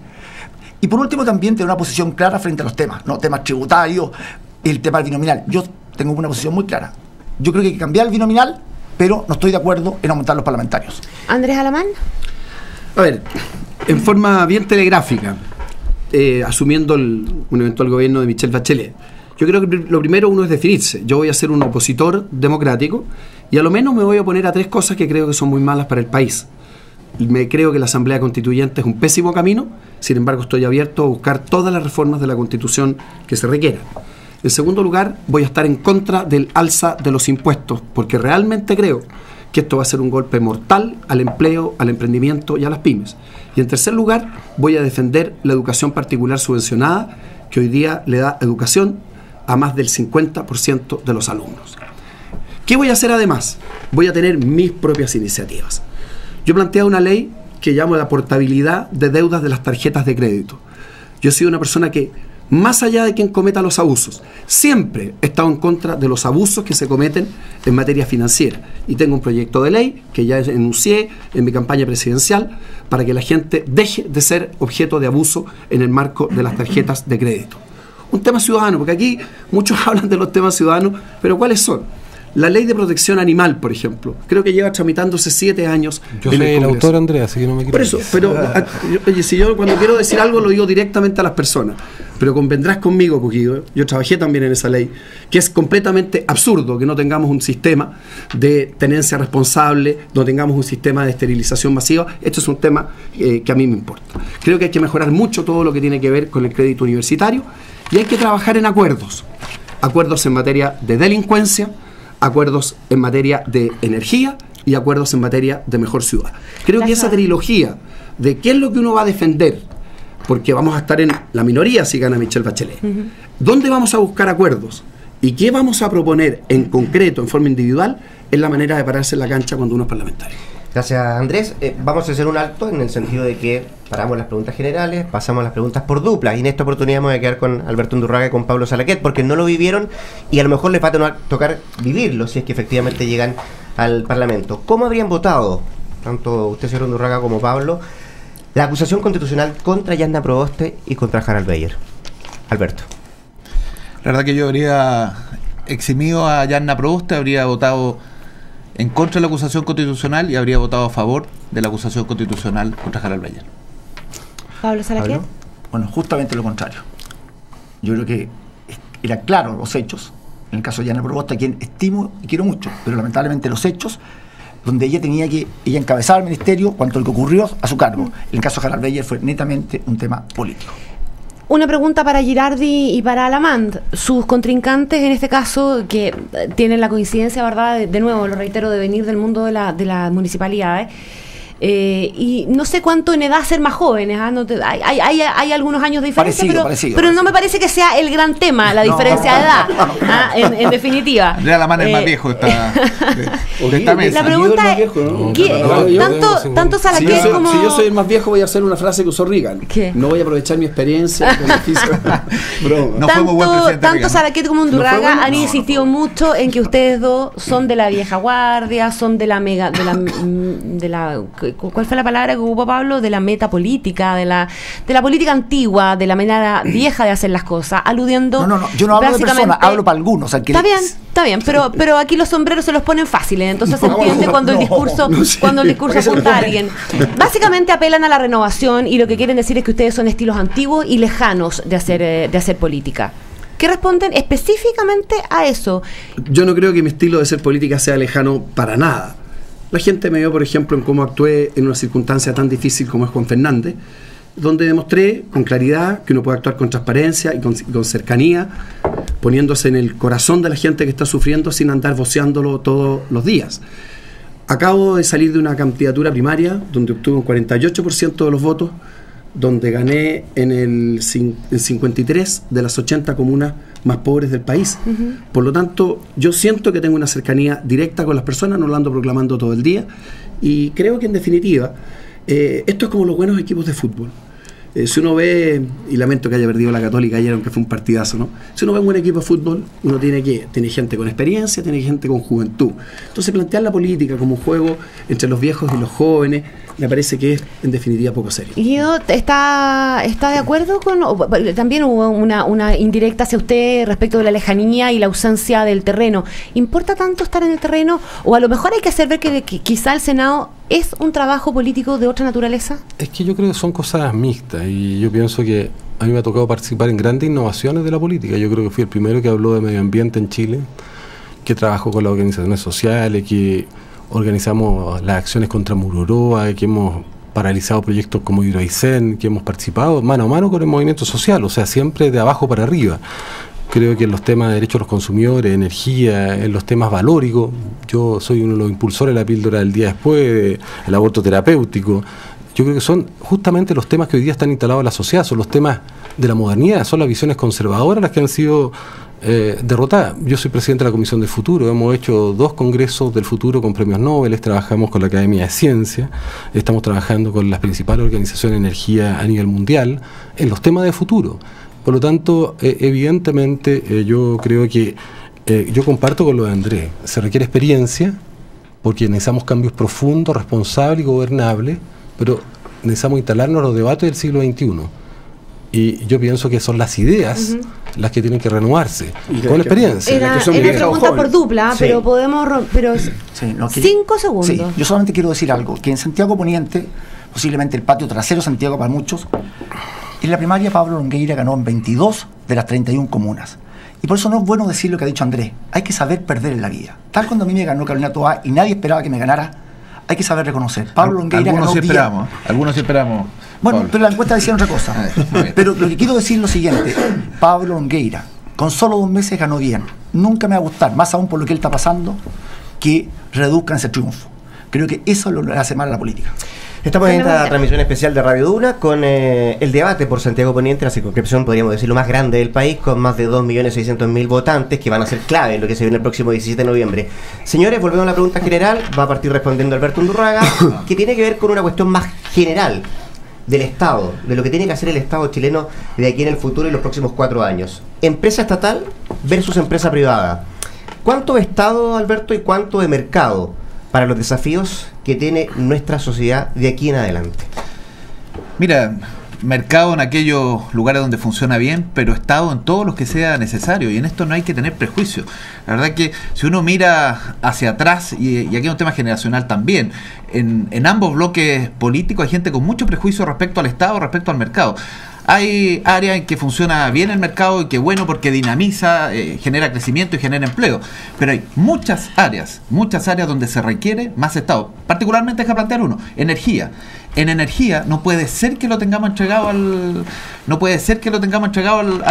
Y por último también tener una posición clara frente a los temas, ¿no?, temas tributarios, el tema del binominal. Yo tengo una posición muy clara. Yo creo que hay que cambiar el binominal, pero no estoy de acuerdo en aumentar los parlamentarios. Andrés Alamán. A ver, en forma bien telegráfica, asumiendo un eventual gobierno de Michelle Bachelet, yo creo que lo primero uno es definirse. Yo voy a ser un opositor democrático y a lo menos me voy a oponer a 3 cosas que creo que son muy malas para el país. Me creo que la Asamblea Constituyente es un pésimo camino, sin embargo estoy abierto a buscar todas las reformas de la Constitución que se requieran. En segundo lugar, voy a estar en contra del alza de los impuestos, porque realmente creo que esto va a ser un golpe mortal al empleo, al emprendimiento y a las pymes. Y en tercer lugar, voy a defender la educación particular subvencionada, que hoy día le da educación a más del 50% de los alumnos. ¿Qué voy a hacer además? Voy a tener mis propias iniciativas. Yo he planteado una ley que llamo la portabilidad de deudas de las tarjetas de crédito. Yo he sido una persona que, más allá de quien cometa los abusos, siempre he estado en contra de los abusos que se cometen en materia financiera. Y tengo un proyecto de ley que ya enuncié en mi campaña presidencial para que la gente deje de ser objeto de abuso en el marco de las tarjetas de crédito. Un tema ciudadano, porque aquí muchos hablan de los temas ciudadanos, pero ¿cuáles son? La ley de protección animal, por ejemplo, creo que lleva tramitándose 7 años. Yo soy el autor, Andrea, así que no me quiero. Por eso, pero oye, si yo cuando quiero decir algo lo digo directamente a las personas, pero convendrás conmigo, porque yo trabajé también en esa ley, que es completamente absurdo que no tengamos un sistema de tenencia responsable, no tengamos un sistema de esterilización masiva. Esto es un tema que a mí me importa. Creo que hay que mejorar mucho todo lo que tiene que ver con el crédito universitario y hay que trabajar en acuerdos en materia de delincuencia, acuerdos en materia de energía y acuerdos en materia de mejor ciudad. Creo que esa trilogía de qué es lo que uno va a defender, porque vamos a estar en la minoría si gana Michelle Bachelet, ¿dónde vamos a buscar acuerdos? ¿Y qué vamos a proponer en concreto, en forma individual? Es la manera de pararse en la cancha cuando uno es parlamentario. Gracias, Andrés. Vamos a hacer un alto en el sentido de que paramos las preguntas generales, pasamos a las preguntas por duplas, y en esta oportunidad me voy a quedar con Alberto Undurraga y con Pablo Salaquet, porque no lo vivieron y a lo mejor les va a tocar vivirlo si es que efectivamente llegan al Parlamento. ¿Cómo habrían votado, tanto usted, señor Undurraga, como Pablo, la acusación constitucional contra Yasna Proboste y contra Harald Beyer? Alberto. La verdad que yo habría eximido a Yanna Proboste, habría votado en contra de la acusación constitucional y habría votado a favor de la acusación constitucional contra Harald Breyer. Pablo Salaquet. Bueno, justamente lo contrario. Yo creo que eran claros los hechos. En el caso de Yanna Proboste, a quien estimo y quiero mucho, pero lamentablemente los hechos donde ella encabezaba el ministerio cuanto a lo que ocurrió a su cargo. En el caso de Harald Breyer fue netamente un tema político. Una pregunta para Girardi y para Alamand. Sus contrincantes, en este caso, que tienen la coincidencia, ¿verdad?, de nuevo, lo reitero, de venir del mundo de las municipalidades. Y no sé cuánto en edad ser más jóvenes, ¿ah? Hay algunos años de diferencia, pero no me parece que sea el gran tema, la diferencia de edad, ¿ah? En definitiva. Andrea Alamand es más viejo de esta mesa. La pregunta es, tanto Salaquet como... Si yo soy el más viejo, voy a hacer una frase que usó Reagan. ¿Qué? No voy a aprovechar mi experiencia. Tanto Salaquet como Undurraga han insistido mucho en que ustedes dos son de la vieja guardia, son de la mega, de la ¿cuál fue la palabra que ocupó Pablo? De la metapolítica, de la política antigua, de la manera vieja de hacer las cosas, aludiendo... No, yo no hablo de personas, hablo para algunos. Está bien, pero aquí los sombreros se los ponen fáciles, entonces se entiende cuando el discurso apunta a alguien. Básicamente apelan a la renovación y lo que quieren decir es que ustedes son estilos antiguos y lejanos de hacer política. ¿Qué responden específicamente a eso? Yo no creo que mi estilo de hacer política sea lejano para nada. La gente me vio, por ejemplo, en cómo actué en una circunstancia tan difícil como es Juan Fernández, donde demostré con claridad que uno puede actuar con transparencia y con cercanía, poniéndose en el corazón de la gente que está sufriendo sin andar voceándolo todos los días. Acabo de salir de una candidatura primaria donde obtuve un 48% de los votos, donde gané en el 53 de las 80 comunas más pobres del país. Por lo tanto, yo siento que tengo una cercanía directa con las personas, no lo ando proclamando todo el día, y creo que en definitiva esto es como los buenos equipos de fútbol. Si uno ve, y lamento que haya perdido la Católica ayer, aunque fue un partidazo, ¿no? Si uno ve un buen equipo de fútbol, uno tiene gente con experiencia, tiene gente con juventud. Entonces plantear la política como un juego entre los viejos y los jóvenes me parece que es en definitiva poco serio. Guido, ¿está de acuerdo con...? También hubo una indirecta hacia usted respecto de la lejanía y la ausencia del terreno. ¿Importa tanto estar en el terreno? ¿O a lo mejor hay que hacer ver que quizá el Senado es un trabajo político de otra naturaleza? Es que yo creo que son cosas mixtas y yo pienso que a mí me ha tocado participar en grandes innovaciones de la política. Yo creo que fui el primero que habló de medio ambiente en Chile, que trabajó con las organizaciones sociales, que organizamos las acciones contra Mururoa, que hemos paralizado proyectos como Hidroaicén, que hemos participado mano a mano con el movimiento social, o sea, siempre de abajo para arriba. Creo que en los temas de derechos de los consumidores, energía, en los temas valóricos, yo soy uno de los impulsores de la píldora del día después, el aborto terapéutico. Yo creo que son justamente los temas que hoy día están instalados en la sociedad, son los temas de la modernidad, son las visiones conservadoras las que han sido derrotadas. Yo soy presidente de la Comisión del Futuro, hemos hecho 2 congresos del futuro con premios Nobel, trabajamos con la Academia de Ciencia, estamos trabajando con las principales organizaciones de energía a nivel mundial en los temas de futuro. Por lo tanto, evidentemente, yo creo que yo comparto con lo de Andrés, se requiere experiencia porque necesitamos cambios profundos, responsables y gobernables, pero necesitamos instalarnos en los debates del siglo XXI. Y yo pienso que son las ideas las que tienen que renovarse, con experiencia. Era pregunta por dupla, sí. Pero podemos... Sí, 5 segundos. Sí, yo solamente quiero decir algo, que en Santiago Poniente, posiblemente el patio trasero de Santiago para muchos, en la primaria Pablo Longueira ganó en 22 de las 31 comunas. Y por eso no es bueno decir lo que ha dicho Andrés, hay que saber perder en la vida. Tal cuando a mí me ganó Carolina Toá y nadie esperaba que me ganara, hay que saber reconocer. Pablo Longueira ganó algunos sí esperamos. Bueno, Pablo. pero la encuesta decía otra cosa. Pero lo que quiero decir es lo siguiente. Pablo Longueira, con solo 2 meses ganó bien. Nunca me va a gustar, más aún por lo que él está pasando, que reduzcan ese triunfo. Creo que eso es lo que hace mal a la política. Estamos en esta transmisión especial de Radio Duna con el debate por Santiago Poniente, la circunscripción, podríamos decirlo, más grande del país, con más de 2.600.000 votantes que van a ser clave en lo que se viene el próximo 17 de noviembre. Señores, volvemos a la pregunta general, va a partir respondiendo Alberto Undurraga, que tiene que ver con una cuestión más general del Estado, de lo que tiene que hacer el Estado chileno de aquí en el futuro y los próximos 4 años. Empresa estatal versus empresa privada. ¿Cuánto de Estado, Alberto, y cuánto de mercado para los desafíos que tiene nuestra sociedad de aquí en adelante? Mira, mercado en aquellos lugares donde funciona bien, pero Estado en todos los que sea necesario, y en esto no hay que tener prejuicios. La verdad que si uno mira hacia atrás, y aquí es un tema generacional también, en ambos bloques políticos hay gente con mucho prejuicio respecto al Estado, respecto al mercado. Hay áreas en que funciona bien el mercado y que bueno porque dinamiza, genera crecimiento y genera empleo. Pero hay muchas áreas donde se requiere más Estado. Particularmente, deja plantear uno, energía. En energía no puede ser que lo tengamos entregado al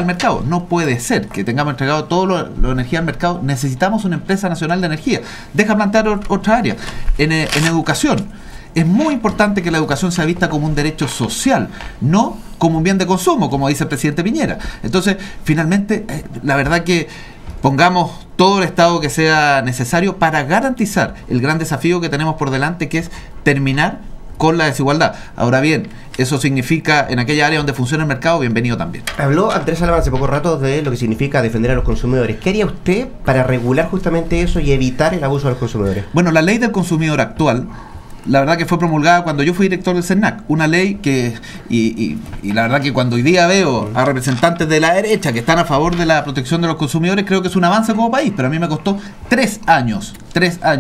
mercado. No puede ser que tengamos entregado todo lo energía al mercado. Necesitamos una empresa nacional de energía. Deja plantear otra área. En educación. Es muy importante que la educación sea vista como un derecho social, no como un bien de consumo, como dice el presidente Piñera. Entonces, finalmente, la verdad que pongamos todo el Estado que sea necesario para garantizar el gran desafío que tenemos por delante, que es terminar con la desigualdad. Ahora bien, eso significa en aquella área donde funciona el mercado, bienvenido también. Habló Andrés Salamán hace poco rato de lo que significa defender a los consumidores. ¿Qué haría usted para regular justamente eso y evitar el abuso de los consumidores? Bueno, la ley del consumidor actual, la verdad que fue promulgada cuando yo fui director del CERNAC, una ley que, y la verdad que cuando hoy día veo a representantes de la derecha que están a favor de la protección de los consumidores, creo que es un avance como país, pero a mí me costó 3 años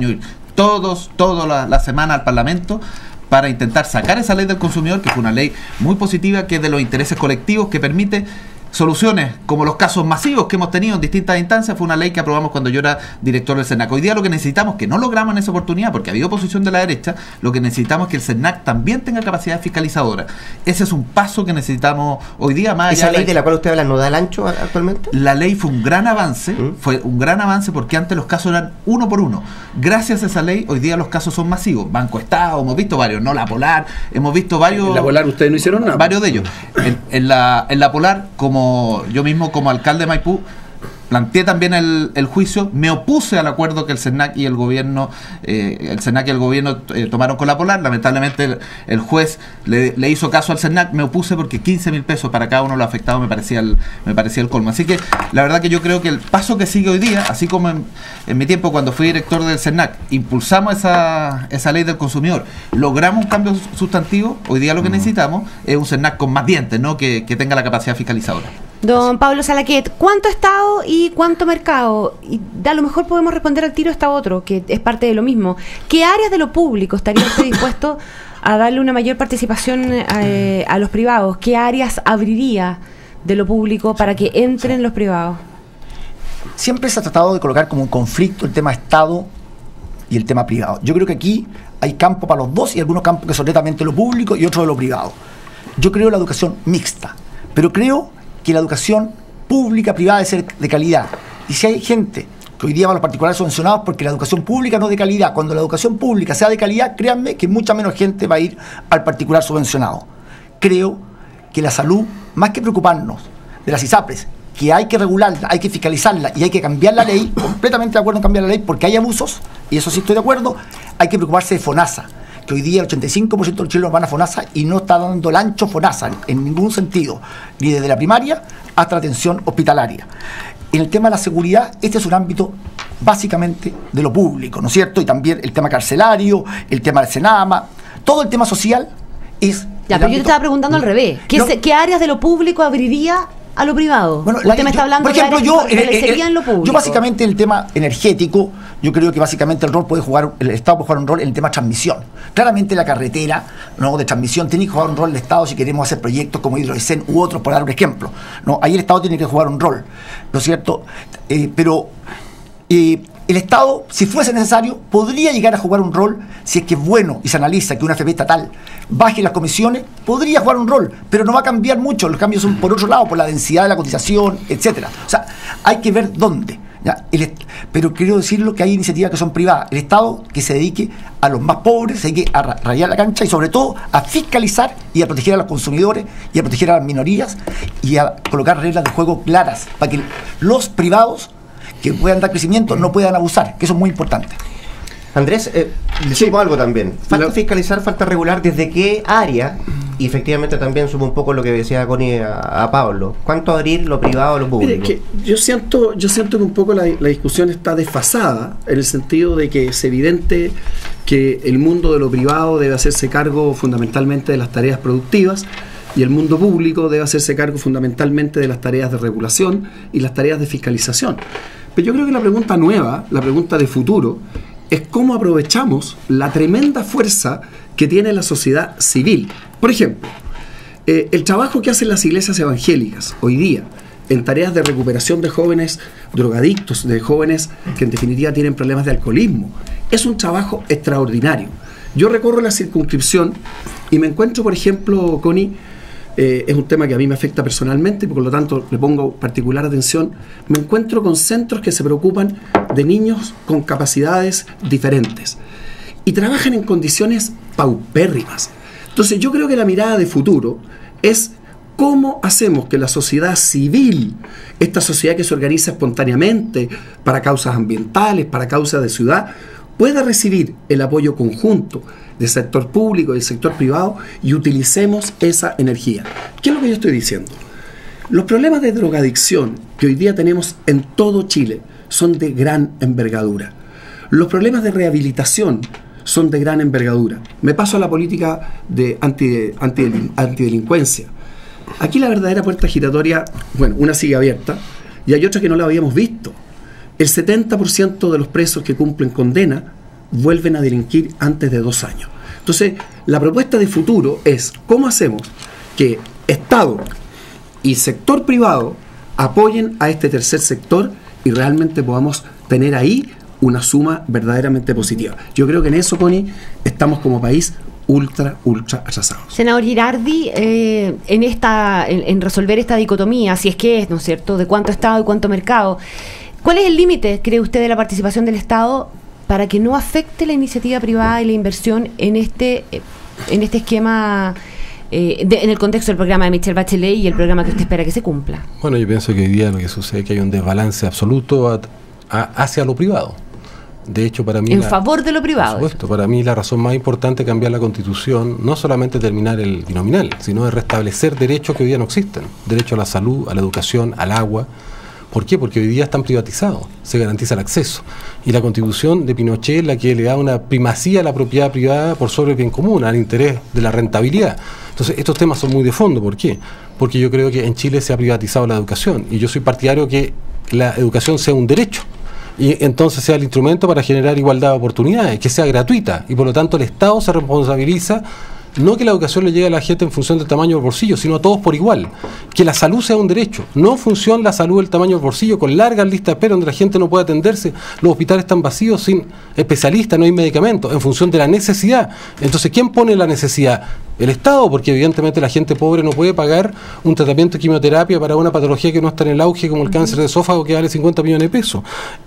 ir toda la semana al Parlamento para intentar sacar esa ley del consumidor, que fue una ley muy positiva, que es de los intereses colectivos, que permite soluciones como los casos masivos que hemos tenido en distintas instancias. Fue una ley que aprobamos cuando yo era director del CERNAC. Hoy día lo que necesitamos, que no logramos en esa oportunidad porque había oposición de la derecha, lo que necesitamos es que el CERNAC también tenga capacidad fiscalizadora. Ese es un paso que necesitamos hoy día. Más ¿Esa ley de la cual usted habla no da el ancho actualmente? La ley fue un gran avance, porque antes los casos eran uno por uno. Gracias a esa ley, hoy día los casos son masivos. Banco Estado, hemos visto varios, no la Polar, hemos visto varios. En la Polar ustedes no hicieron nada. Varios de ellos. En la Polar, como yo mismo como alcalde de Maipú planteé también el juicio, me opuse al acuerdo que el CERNAC y el gobierno tomaron con la Polar. Lamentablemente el juez le hizo caso al CERNAC, me opuse porque 15.000 pesos para cada uno de los afectados me parecía el colmo. Así que la verdad que yo creo que el paso que sigue hoy día, así como en mi tiempo cuando fui director del CERNAC, impulsamos esa ley del consumidor, logramos un cambio sustantivo. Hoy día lo que necesitamos es un CERNAC con más dientes, ¿no? que tenga la capacidad fiscalizadora. Don Pablo Salaquet, ¿cuánto Estado y cuánto mercado? Y a lo mejor podemos responder al tiro esta otro, que es parte de lo mismo. ¿Qué áreas de lo público estaría usted dispuesto a darle una mayor participación a los privados? ¿Qué áreas abriría de lo público para que entren los privados? Siempre se ha tratado de colocar como un conflicto el tema Estado y el tema privado. Yo creo que aquí hay campo para los dos y algunos campos que son netamente lo público y otros de lo privado. Yo creo la educación mixta, pero creo que la educación pública, privada debe ser de calidad. Y si hay gente que hoy día va a los particulares subvencionados porque la educación pública no es de calidad, cuando la educación pública sea de calidad, créanme que mucha menos gente va a ir al particular subvencionado. Creo que la salud, más que preocuparnos de las ISAPRES, que hay que regularla, hay que fiscalizarla y hay que cambiar la ley, completamente de acuerdo en cambiar la ley porque hay abusos, y eso sí estoy de acuerdo, hay que preocuparse de FONASA, que hoy día el 85% de los chilenos van a FONASA y no está dando el ancho FONASA en ningún sentido, ni desde la primaria hasta la atención hospitalaria. En el tema de la seguridad, este es un ámbito básicamente de lo público, ¿no es cierto? Y también el tema carcelario, el tema del Senama, todo el tema social es... Ya, pero yo te estaba preguntando al revés. ¿Qué áreas de lo público abriría a lo privado? Bueno, usted me está hablando por ejemplo, en lo público. Yo básicamente el tema energético, yo creo que básicamente el Estado puede jugar un rol en el tema transmisión. Claramente la carretera, ¿no?, de transmisión tiene que jugar un rol el Estado si queremos hacer proyectos como Hidroicén u otros, por dar un ejemplo, ¿no? Ahí el Estado tiene que jugar un rol, ¿no es cierto? El Estado, si fuese necesario, podría llegar a jugar un rol, si es que es bueno y se analiza que una FP estatal baje las comisiones, podría jugar un rol, pero no va a cambiar mucho. Los cambios son por otro lado, por la densidad de la cotización, etcétera. O sea, hay que ver dónde. ¿Ya? Pero quiero decirlo que hay iniciativas que son privadas. El Estado que se dedique a los más pobres, se dedique a rayar la cancha y sobre todo a fiscalizar y a proteger a los consumidores y a proteger a las minorías y a colocar reglas de juego claras para que los privados que puedan dar crecimiento no puedan abusar, que eso es muy importante. Andrés, decimos algo también. Falta fiscalizar, falta regular desde qué área, y efectivamente también sumo un poco lo que decía Connie a Pablo. ¿Cuánto abrir lo privado o lo público? Mire, que yo siento que un poco la discusión está desfasada, en el sentido de que es evidente que el mundo de lo privado debe hacerse cargo fundamentalmente de las tareas productivas, y el mundo público debe hacerse cargo fundamentalmente de las tareas de regulación y las tareas de fiscalización. Pero yo creo que la pregunta nueva, la pregunta de futuro, es cómo aprovechamos la tremenda fuerza que tiene la sociedad civil. Por ejemplo, el trabajo que hacen las iglesias evangélicas hoy día en tareas de recuperación de jóvenes drogadictos, de jóvenes que en definitiva tienen problemas de alcoholismo, es un trabajo extraordinario. Yo recorro la circunscripción y me encuentro, por ejemplo, Connie, es un tema que a mí me afecta personalmente, por lo tanto le pongo particular atención, me encuentro con centros que se preocupan de niños con capacidades diferentes y trabajan en condiciones paupérrimas. Entonces yo creo que la mirada de futuro es cómo hacemos que la sociedad civil, esta sociedad que se organiza espontáneamente para causas ambientales, para causas de ciudad, pueda recibir el apoyo conjunto del sector público y del sector privado y utilicemos esa energía. ¿Qué es lo que yo estoy diciendo? Los problemas de drogadicción que hoy día tenemos en todo Chile son de gran envergadura. Los problemas de rehabilitación son de gran envergadura. Me paso a la política de antidelincuencia. Aquí la verdadera puerta giratoria, bueno, una sigue abierta y hay otra que no la habíamos visto. El 70% de los presos que cumplen condena vuelven a delinquir antes de 2 años. Entonces, la propuesta de futuro es cómo hacemos que Estado y sector privado apoyen a este tercer sector y realmente podamos tener ahí una suma verdaderamente positiva. Yo creo que en eso, Connie, estamos como país ultra atrasados. Senador Girardi, en resolver esta dicotomía, si es que es, ¿no es cierto?, de cuánto Estado y cuánto mercado, ¿cuál es el límite, cree usted, de la participación del Estado para que no afecte la iniciativa privada y la inversión en este esquema, en el contexto del programa de Michelle Bachelet y el programa que usted espera que se cumpla? Bueno, yo pienso que hoy día lo que sucede es que hay un desbalance absoluto hacia lo privado. De hecho, para mí... En favor de lo privado. Por supuesto, para mí la razón más importante de cambiar la Constitución no solamente terminar el binominal, sino de restablecer derechos que hoy día no existen. Derecho a la salud, a la educación, al agua. ¿Por qué? Porque hoy día están privatizados, se garantiza el acceso. Y la Constitución de Pinochet es la que le da una primacía a la propiedad privada por sobre el bien común, al interés de la rentabilidad. Entonces, estos temas son muy de fondo. ¿Por qué? Porque yo creo que en Chile se ha privatizado la educación y yo soy partidario que la educación sea un derecho y entonces sea el instrumento para generar igualdad de oportunidades, que sea gratuita y por lo tanto el Estado se responsabiliza. No que la educación le llegue a la gente en función del tamaño del bolsillo, sino a todos por igual. Que la salud sea un derecho. No funciona la salud del tamaño del bolsillo, con largas listas de espera donde la gente no puede atenderse. Los hospitales están vacíos, sin especialistas, no hay medicamentos, en función de la necesidad. Entonces, ¿quién pone la necesidad? El Estado, porque evidentemente la gente pobre no puede pagar un tratamiento de quimioterapia para una patología que no está en el auge, como el cáncer de esófago, que vale 50 millones de pesos.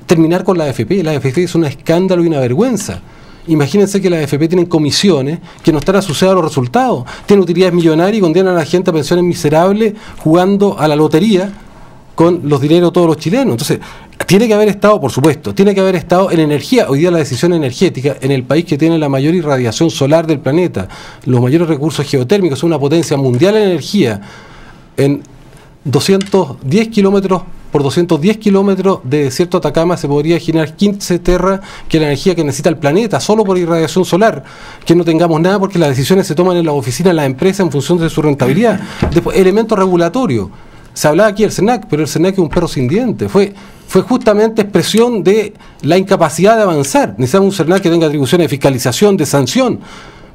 Terminar con la AFP. La AFP es un escándalo y una vergüenza. Imagínense que las AFP tienen comisiones que no están asociadas a los resultados, tienen utilidades millonarias y condenan a la gente a pensiones miserables jugando a la lotería con los dineros de todos los chilenos. Entonces, tiene que haber estado, por supuesto, tiene que haber estado en energía. Hoy día la decisión energética en el país que tiene la mayor irradiación solar del planeta, los mayores recursos geotérmicos, una potencia mundial en energía, en 210 kilómetros por 210 kilómetros de desierto de Atacama se podría generar 15 terras, que es la energía que necesita el planeta, solo por irradiación solar. Que no tengamos nada porque las decisiones se toman en las oficinas de las empresas en función de su rentabilidad. Después, elementos regulatorios. Se hablaba aquí del SENAC, pero el SENAC es un perro sin dientes. Fue justamente expresión de la incapacidad de avanzar. Necesitamos un SENAC que tenga atribuciones de fiscalización, de sanción.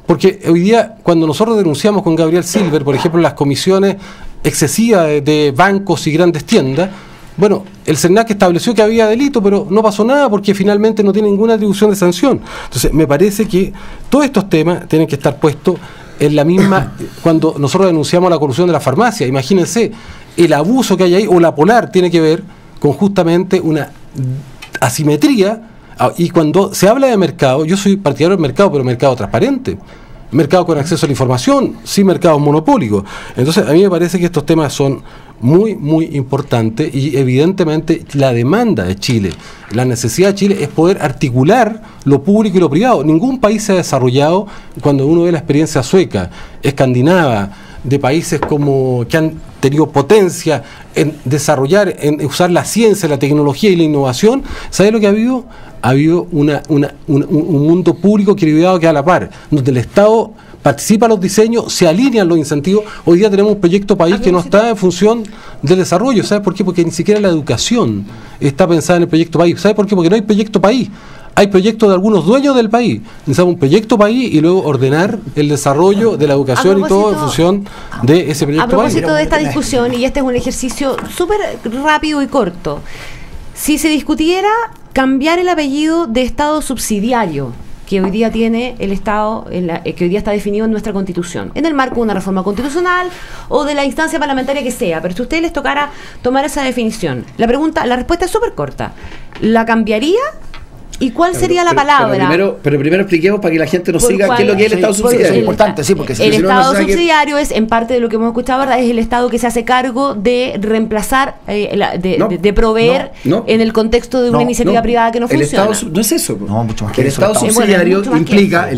Porque hoy día, cuando nosotros denunciamos con Gabriel Silver, por ejemplo, las comisiones excesivas de bancos y grandes tiendas, bueno, el SENAC estableció que había delito, pero no pasó nada porque finalmente no tiene ninguna atribución de sanción. Entonces, me parece que todos estos temas tienen que estar puestos en la misma... Cuando nosotros denunciamos la corrupción de la farmacia, imagínense, el abuso que hay ahí, o la Polar, tiene que ver con justamente una asimetría. Y cuando se habla de mercado, yo soy partidario del mercado, pero mercado transparente. Mercado con acceso a la información, sin mercados monopólicos. Entonces, a mí me parece que estos temas son muy importantes y evidentemente la demanda de Chile, la necesidad de Chile es poder articular lo público y lo privado. Ningún país se ha desarrollado, cuando uno ve la experiencia sueca, escandinava, de países como que han tenido potencia en desarrollar, en usar la ciencia, la tecnología y la innovación. ¿Sabe lo que ha habido? Ha habido un mundo público equilibrado que a la par, donde el Estado participa en los diseños, se alinean los incentivos. Hoy día tenemos un proyecto país que no está en función del desarrollo. ¿Sabes por qué? Porque ni siquiera la educación está pensada en el proyecto país. ¿Sabes por qué? Porque no hay proyecto país. Hay proyectos de algunos dueños del país. Necesitamos un proyecto país y luego ordenar el desarrollo de la educación y todo en función de ese proyecto país. A propósito de esta discusión, y este es un ejercicio súper rápido y corto, si se discutiera cambiar el apellido de Estado subsidiario que hoy día tiene el Estado, que hoy día está definido en nuestra Constitución, en el marco de una reforma constitucional o de la instancia parlamentaria que sea, pero si a ustedes les tocara tomar esa definición, la respuesta es súper corta. ¿La cambiaría? ¿Y cuál sería la palabra? Pero primero expliquemos para que la gente nos siga qué es lo que es el Estado subsidiario. Eso es importante, sí, porque el Estado subsidiario es, en parte de lo que hemos escuchado, ¿verdad? Es el Estado que se hace cargo de reemplazar, de proveer en el contexto de una iniciativa privada que no funciona. No es eso. No, mucho más que el eso. Estado subsidiario implica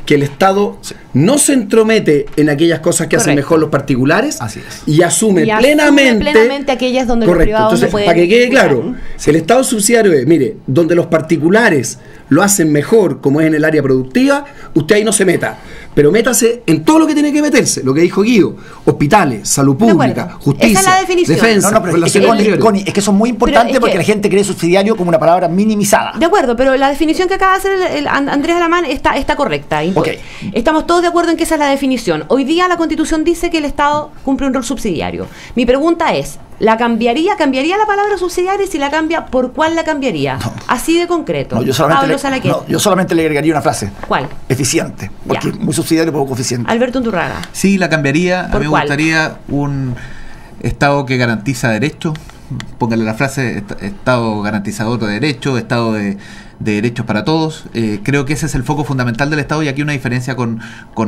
que el Estado no se entromete en aquellas cosas que hacen mejor los particulares y asume plenamente aquellas donde los privados Entonces, no pueden. para que quede claro, el Estado subsidiario es, mire, donde los particulares lo hacen mejor, como es en el área productiva, usted ahí no se meta. Pero métase en todo lo que tiene que meterse, lo que dijo Guido: hospitales, salud pública, justicia, esa es la definición. defensa, pero es que, Connie, es que eso es muy importante porque la gente cree subsidiario como una palabra minimizada. De acuerdo, pero la definición que acaba de hacer Andrés Alamán está correcta. Okay. Estamos todos de acuerdo en que esa es la definición. Hoy día la Constitución dice que el Estado cumple un rol subsidiario. Mi pregunta es, ¿cambiaría la palabra subsidiaria? Y si la cambia, ¿por cuál la cambiaría? No. Así de concreto. No, yo solamente le agregaría una frase. ¿Cuál? Eficiente. Porque muy subsidiario, poco eficiente. Alberto Unturraga. Sí, la cambiaría. A mí me gustaría un Estado que garantiza derechos. Póngale la frase: Estado garantizador de derechos, Estado de derechos para todos. Creo que ese es el foco fundamental del Estado, y aquí una diferencia con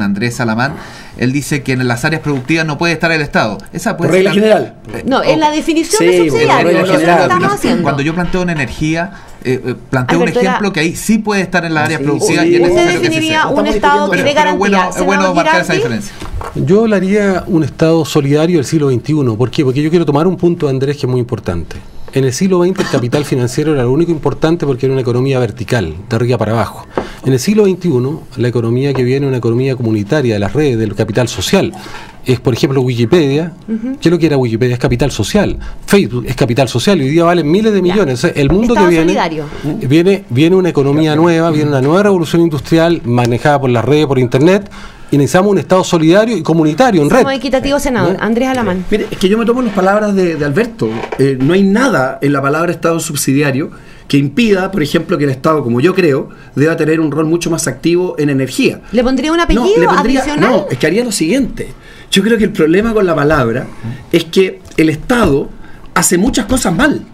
Andrés Alamán. Él dice que en las áreas productivas no puede estar el Estado. Esa puede por regla general. No, en la definición de subsidiario. Cuando yo planteo una energía, planteo un ejemplo que ahí sí puede estar en las áreas productivas. Y ¿usted definiría un Estado que dé garantía? Es bueno marcar esa diferencia. Yo hablaría un Estado solidario del siglo XXI. ¿Por qué? Porque yo quiero tomar un punto, Andrés, que es muy importante. En el siglo XX el capital financiero era lo único importante porque era una economía vertical, de arriba para abajo. En el siglo XXI, la economía que viene es una economía comunitaria, de las redes, del capital social. Es, por ejemplo, Wikipedia. ¿Qué es lo que era Wikipedia? Es capital social. Facebook es capital social y hoy día valen miles de millones. El mundo que viene una economía nueva, viene una nueva revolución industrial manejada por las redes, por Internet. Y necesitamos un Estado solidario y comunitario, en red. Como equitativo, senador. Andrés Alamán. Mire, es que yo me tomo las palabras de Alberto. No hay nada en la palabra Estado subsidiario que impida, por ejemplo, que el Estado, como yo creo, deba tener un rol mucho más activo en energía. ¿Le pondría un apellido adicional? No, es que haría lo siguiente. Yo creo que el problema con la palabra es que el Estado hace muchas cosas mal.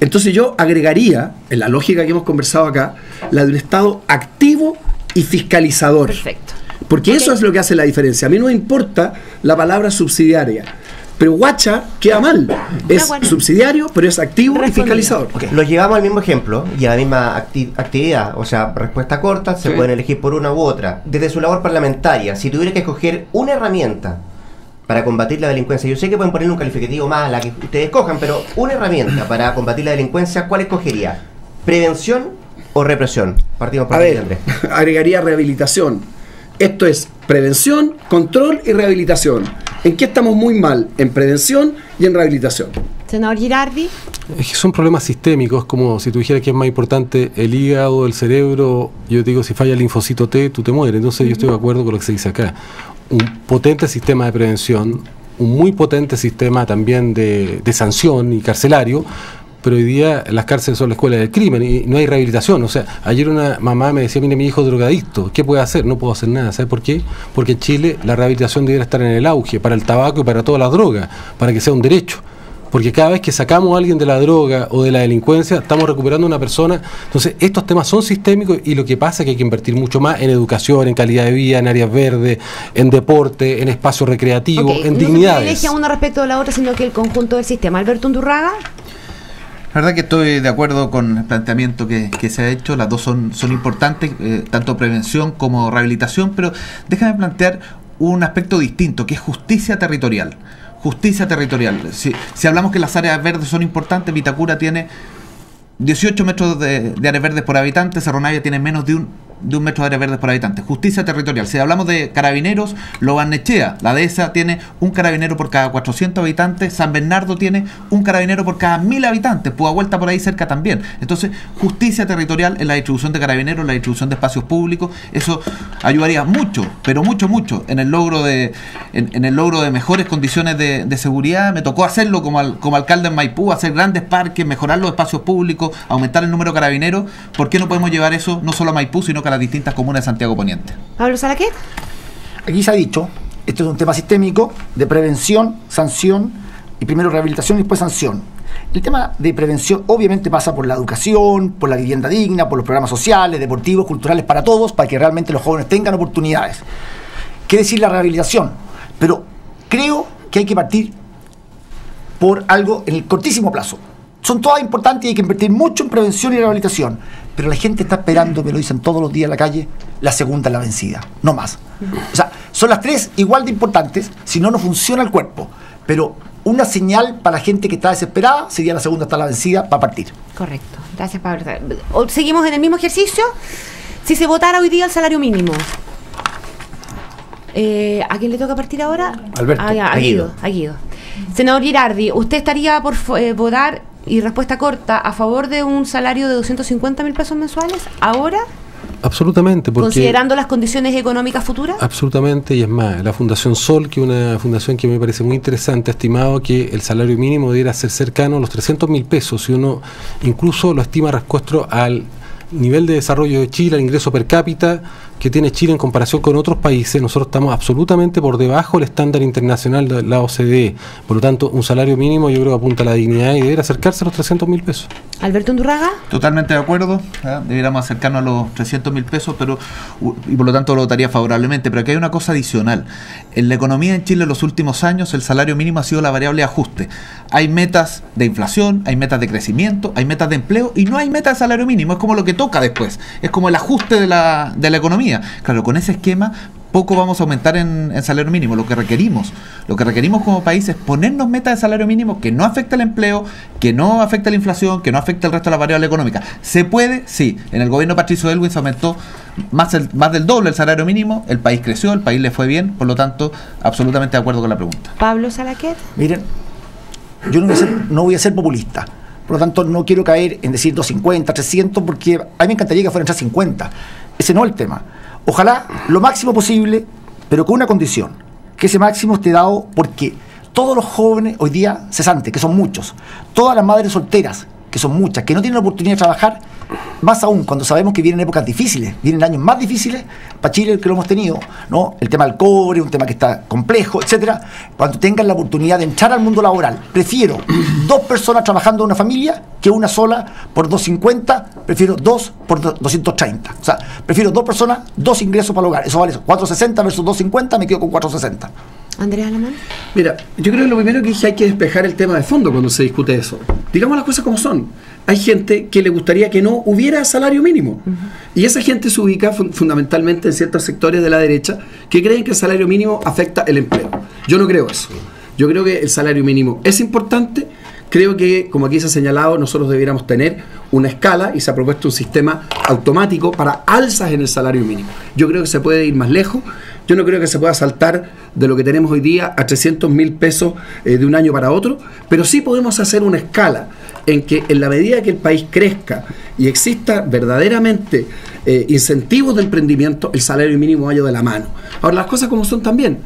Entonces yo agregaría, en la lógica que hemos conversado acá, la de un Estado activo y fiscalizador. Perfecto. Porque eso es lo que hace la diferencia. A mí no me importa la palabra subsidiaria, pero guacha queda mal. Es subsidiario, pero es activo y fiscalizador. Lo llevamos al mismo ejemplo y a la misma actividad. O sea, respuesta corta, se pueden elegir por una u otra. Desde su labor parlamentaria, si tuviera que escoger una herramienta para combatir la delincuencia, yo sé que pueden poner un calificativo más a la que ustedes escojan, pero una herramienta para combatir la delincuencia, ¿cuál escogería? ¿Prevención o represión? Partimos por aquí, Andrés. Agregaría rehabilitación. Esto es prevención, control y rehabilitación. ¿En qué estamos muy mal? En prevención y en rehabilitación. Senador Girardi. Es que son problemas sistémicos, como si tú dijeras que es más importante el hígado, el cerebro. Yo te digo, si falla el linfocito T, tú te mueres. Entonces yo estoy de acuerdo con lo que se dice acá. Un potente sistema de prevención, un muy potente sistema también de sanción y carcelario. Pero hoy día las cárceles son la escuela del crimen y no hay rehabilitación. O sea, ayer una mamá me decía: mire, mi hijo es drogadicto, ¿qué puede hacer? No puedo hacer nada. ¿Sabe por qué? Porque en Chile la rehabilitación debería estar en el auge para el tabaco y para todas las drogas, para que sea un derecho. Porque cada vez que sacamos a alguien de la droga o de la delincuencia, estamos recuperando a una persona. Entonces, estos temas son sistémicos y lo que pasa es que hay que invertir mucho más en educación, en calidad de vida, en áreas verdes, en deporte, en espacios recreativos, en dignidades. No se privilegia una respecto de la otra, sino que el conjunto del sistema. Alberto Unturraga. La verdad que estoy de acuerdo con el planteamiento que se ha hecho. Las dos son importantes, tanto prevención como rehabilitación, pero déjame plantear un aspecto distinto, que es justicia territorial. Justicia territorial. Si hablamos que las áreas verdes son importantes, Vitacura tiene 18 metros de áreas verdes por habitante, Cerro Navia tiene menos de un de un metro de áreas verdes por habitante. Justicia territorial. Si hablamos de carabineros, Lo Barnechea, la dehesa, tiene un carabinero por cada 400 habitantes. San Bernardo tiene un carabinero por cada 1000 habitantes. Pudahuelta por ahí cerca también. Entonces, justicia territorial en la distribución de carabineros, la distribución de espacios públicos, eso ayudaría mucho, pero mucho en el logro de mejores condiciones de seguridad. Me tocó hacerlo como alcalde en Maipú, hacer grandes parques, mejorar los espacios públicos, aumentar el número de carabineros. ¿Por qué no podemos llevar eso no solo a Maipú, sino que a las distintas comunas de Santiago Poniente? Pablo Salaquet. Aquí se ha dicho, esto es un tema sistémico de prevención, sanción, y primero rehabilitación y después sanción. El tema de prevención obviamente pasa por la educación, por la vivienda digna, por los programas sociales, deportivos, culturales para todos, para que realmente los jóvenes tengan oportunidades. ¿Qué decir la rehabilitación? Pero creo que hay que partir por algo en el cortísimo plazo. Son todas importantes y hay que invertir mucho en prevención y rehabilitación, pero la gente está esperando, me lo dicen todos los días en la calle, la segunda es la vencida, no más. O sea, son las tres igual de importantes, si no, no funciona el cuerpo, pero una señal para la gente que está desesperada sería la segunda está la vencida para partir. Correcto, gracias Pablo. Seguimos en el mismo ejercicio. Si se votara hoy día el salario mínimo, ¿a quién le toca partir ahora? Alberto. A Guido. Senador Girardi, ¿usted estaría por votar, y respuesta corta, a favor de un salario de 250.000 pesos mensuales ahora? Absolutamente, porque ¿Considerando las condiciones económicas futuras? absolutamente, y es más, la Fundación Sol, que es una fundación que me parece muy interesante, ha estimado que el salario mínimo debiera ser cercano a los 300.000 pesos, si uno incluso lo estima respecto al nivel de desarrollo de Chile, al ingreso per cápita que tiene Chile en comparación con otros países. Nosotros estamos absolutamente por debajo del estándar internacional de la OCDE. Por lo tanto, un salario mínimo yo creo que apunta a la dignidad y debería acercarse a los 300.000 pesos. Alberto Undurraga. Totalmente de acuerdo, deberíamos acercarnos a los 300.000 pesos, y por lo tanto lo votaría favorablemente. Pero aquí hay una cosa adicional. En la economía en Chile en los últimos años el salario mínimo ha sido la variable de ajuste. Hay metas de inflación, hay metas de crecimiento, hay metas de empleo y no hay meta de salario mínimo. Es como lo que toca después, es como el ajuste de la economía. Claro, con ese esquema poco vamos a aumentar en salario mínimo. Lo que requerimos como país es ponernos metas de salario mínimo que no afecte el empleo, que no afecte la inflación, que no afecte el resto de la variable económica. ¿Se puede? Sí. En el gobierno de Patricio Aylwin se aumentó más del doble el salario mínimo, el país creció, el país le fue bien, por lo tanto, absolutamente de acuerdo con la pregunta. Pablo Salaquet. Miren, yo no voy a ser populista, por lo tanto no quiero caer en decir 250, 300, porque a mí me encantaría que fueran 350. Ese no es el tema. Ojalá lo máximo posible, pero con una condición, que ese máximo esté dado porque todos los jóvenes hoy día cesantes, que son muchos, todas las madres solteras, que son muchas, que no tienen la oportunidad de trabajar, más aún cuando sabemos que vienen épocas difíciles, vienen años más difíciles para Chile que lo hemos tenido, ¿no? El tema del cobre, un tema que está complejo, etcétera. Cuando tengan la oportunidad de entrar al mundo laboral, prefiero 2 personas trabajando en una familia que una sola por 250, prefiero 2 por 230. O sea, prefiero 2 personas, 2 ingresos para el hogar. Eso vale 460 versus 250, me quedo con 460. Andrea Alamán. Mira, yo creo que lo primero que hay que despejar el tema de fondo cuando se discute eso. Digamos las cosas como son. Hay gente que le gustaría que no hubiera salario mínimo. Y esa gente se ubica fundamentalmente en ciertos sectores de la derecha que creen que el salario mínimo afecta el empleo. Yo no creo eso. Yo creo que el salario mínimo es importante. Creo que, como aquí se ha señalado, nosotros debiéramos tener una escala y se ha propuesto un sistema automático para alzas en el salario mínimo. Yo creo que se puede ir más lejos. Yo no creo que se pueda saltar de lo que tenemos hoy día a 300.000 pesos de un año para otro, pero sí podemos hacer una escala en que en la medida que el país crezca y exista verdaderamente incentivos de emprendimiento, el salario mínimo vaya de la mano. Ahora, las cosas como son también.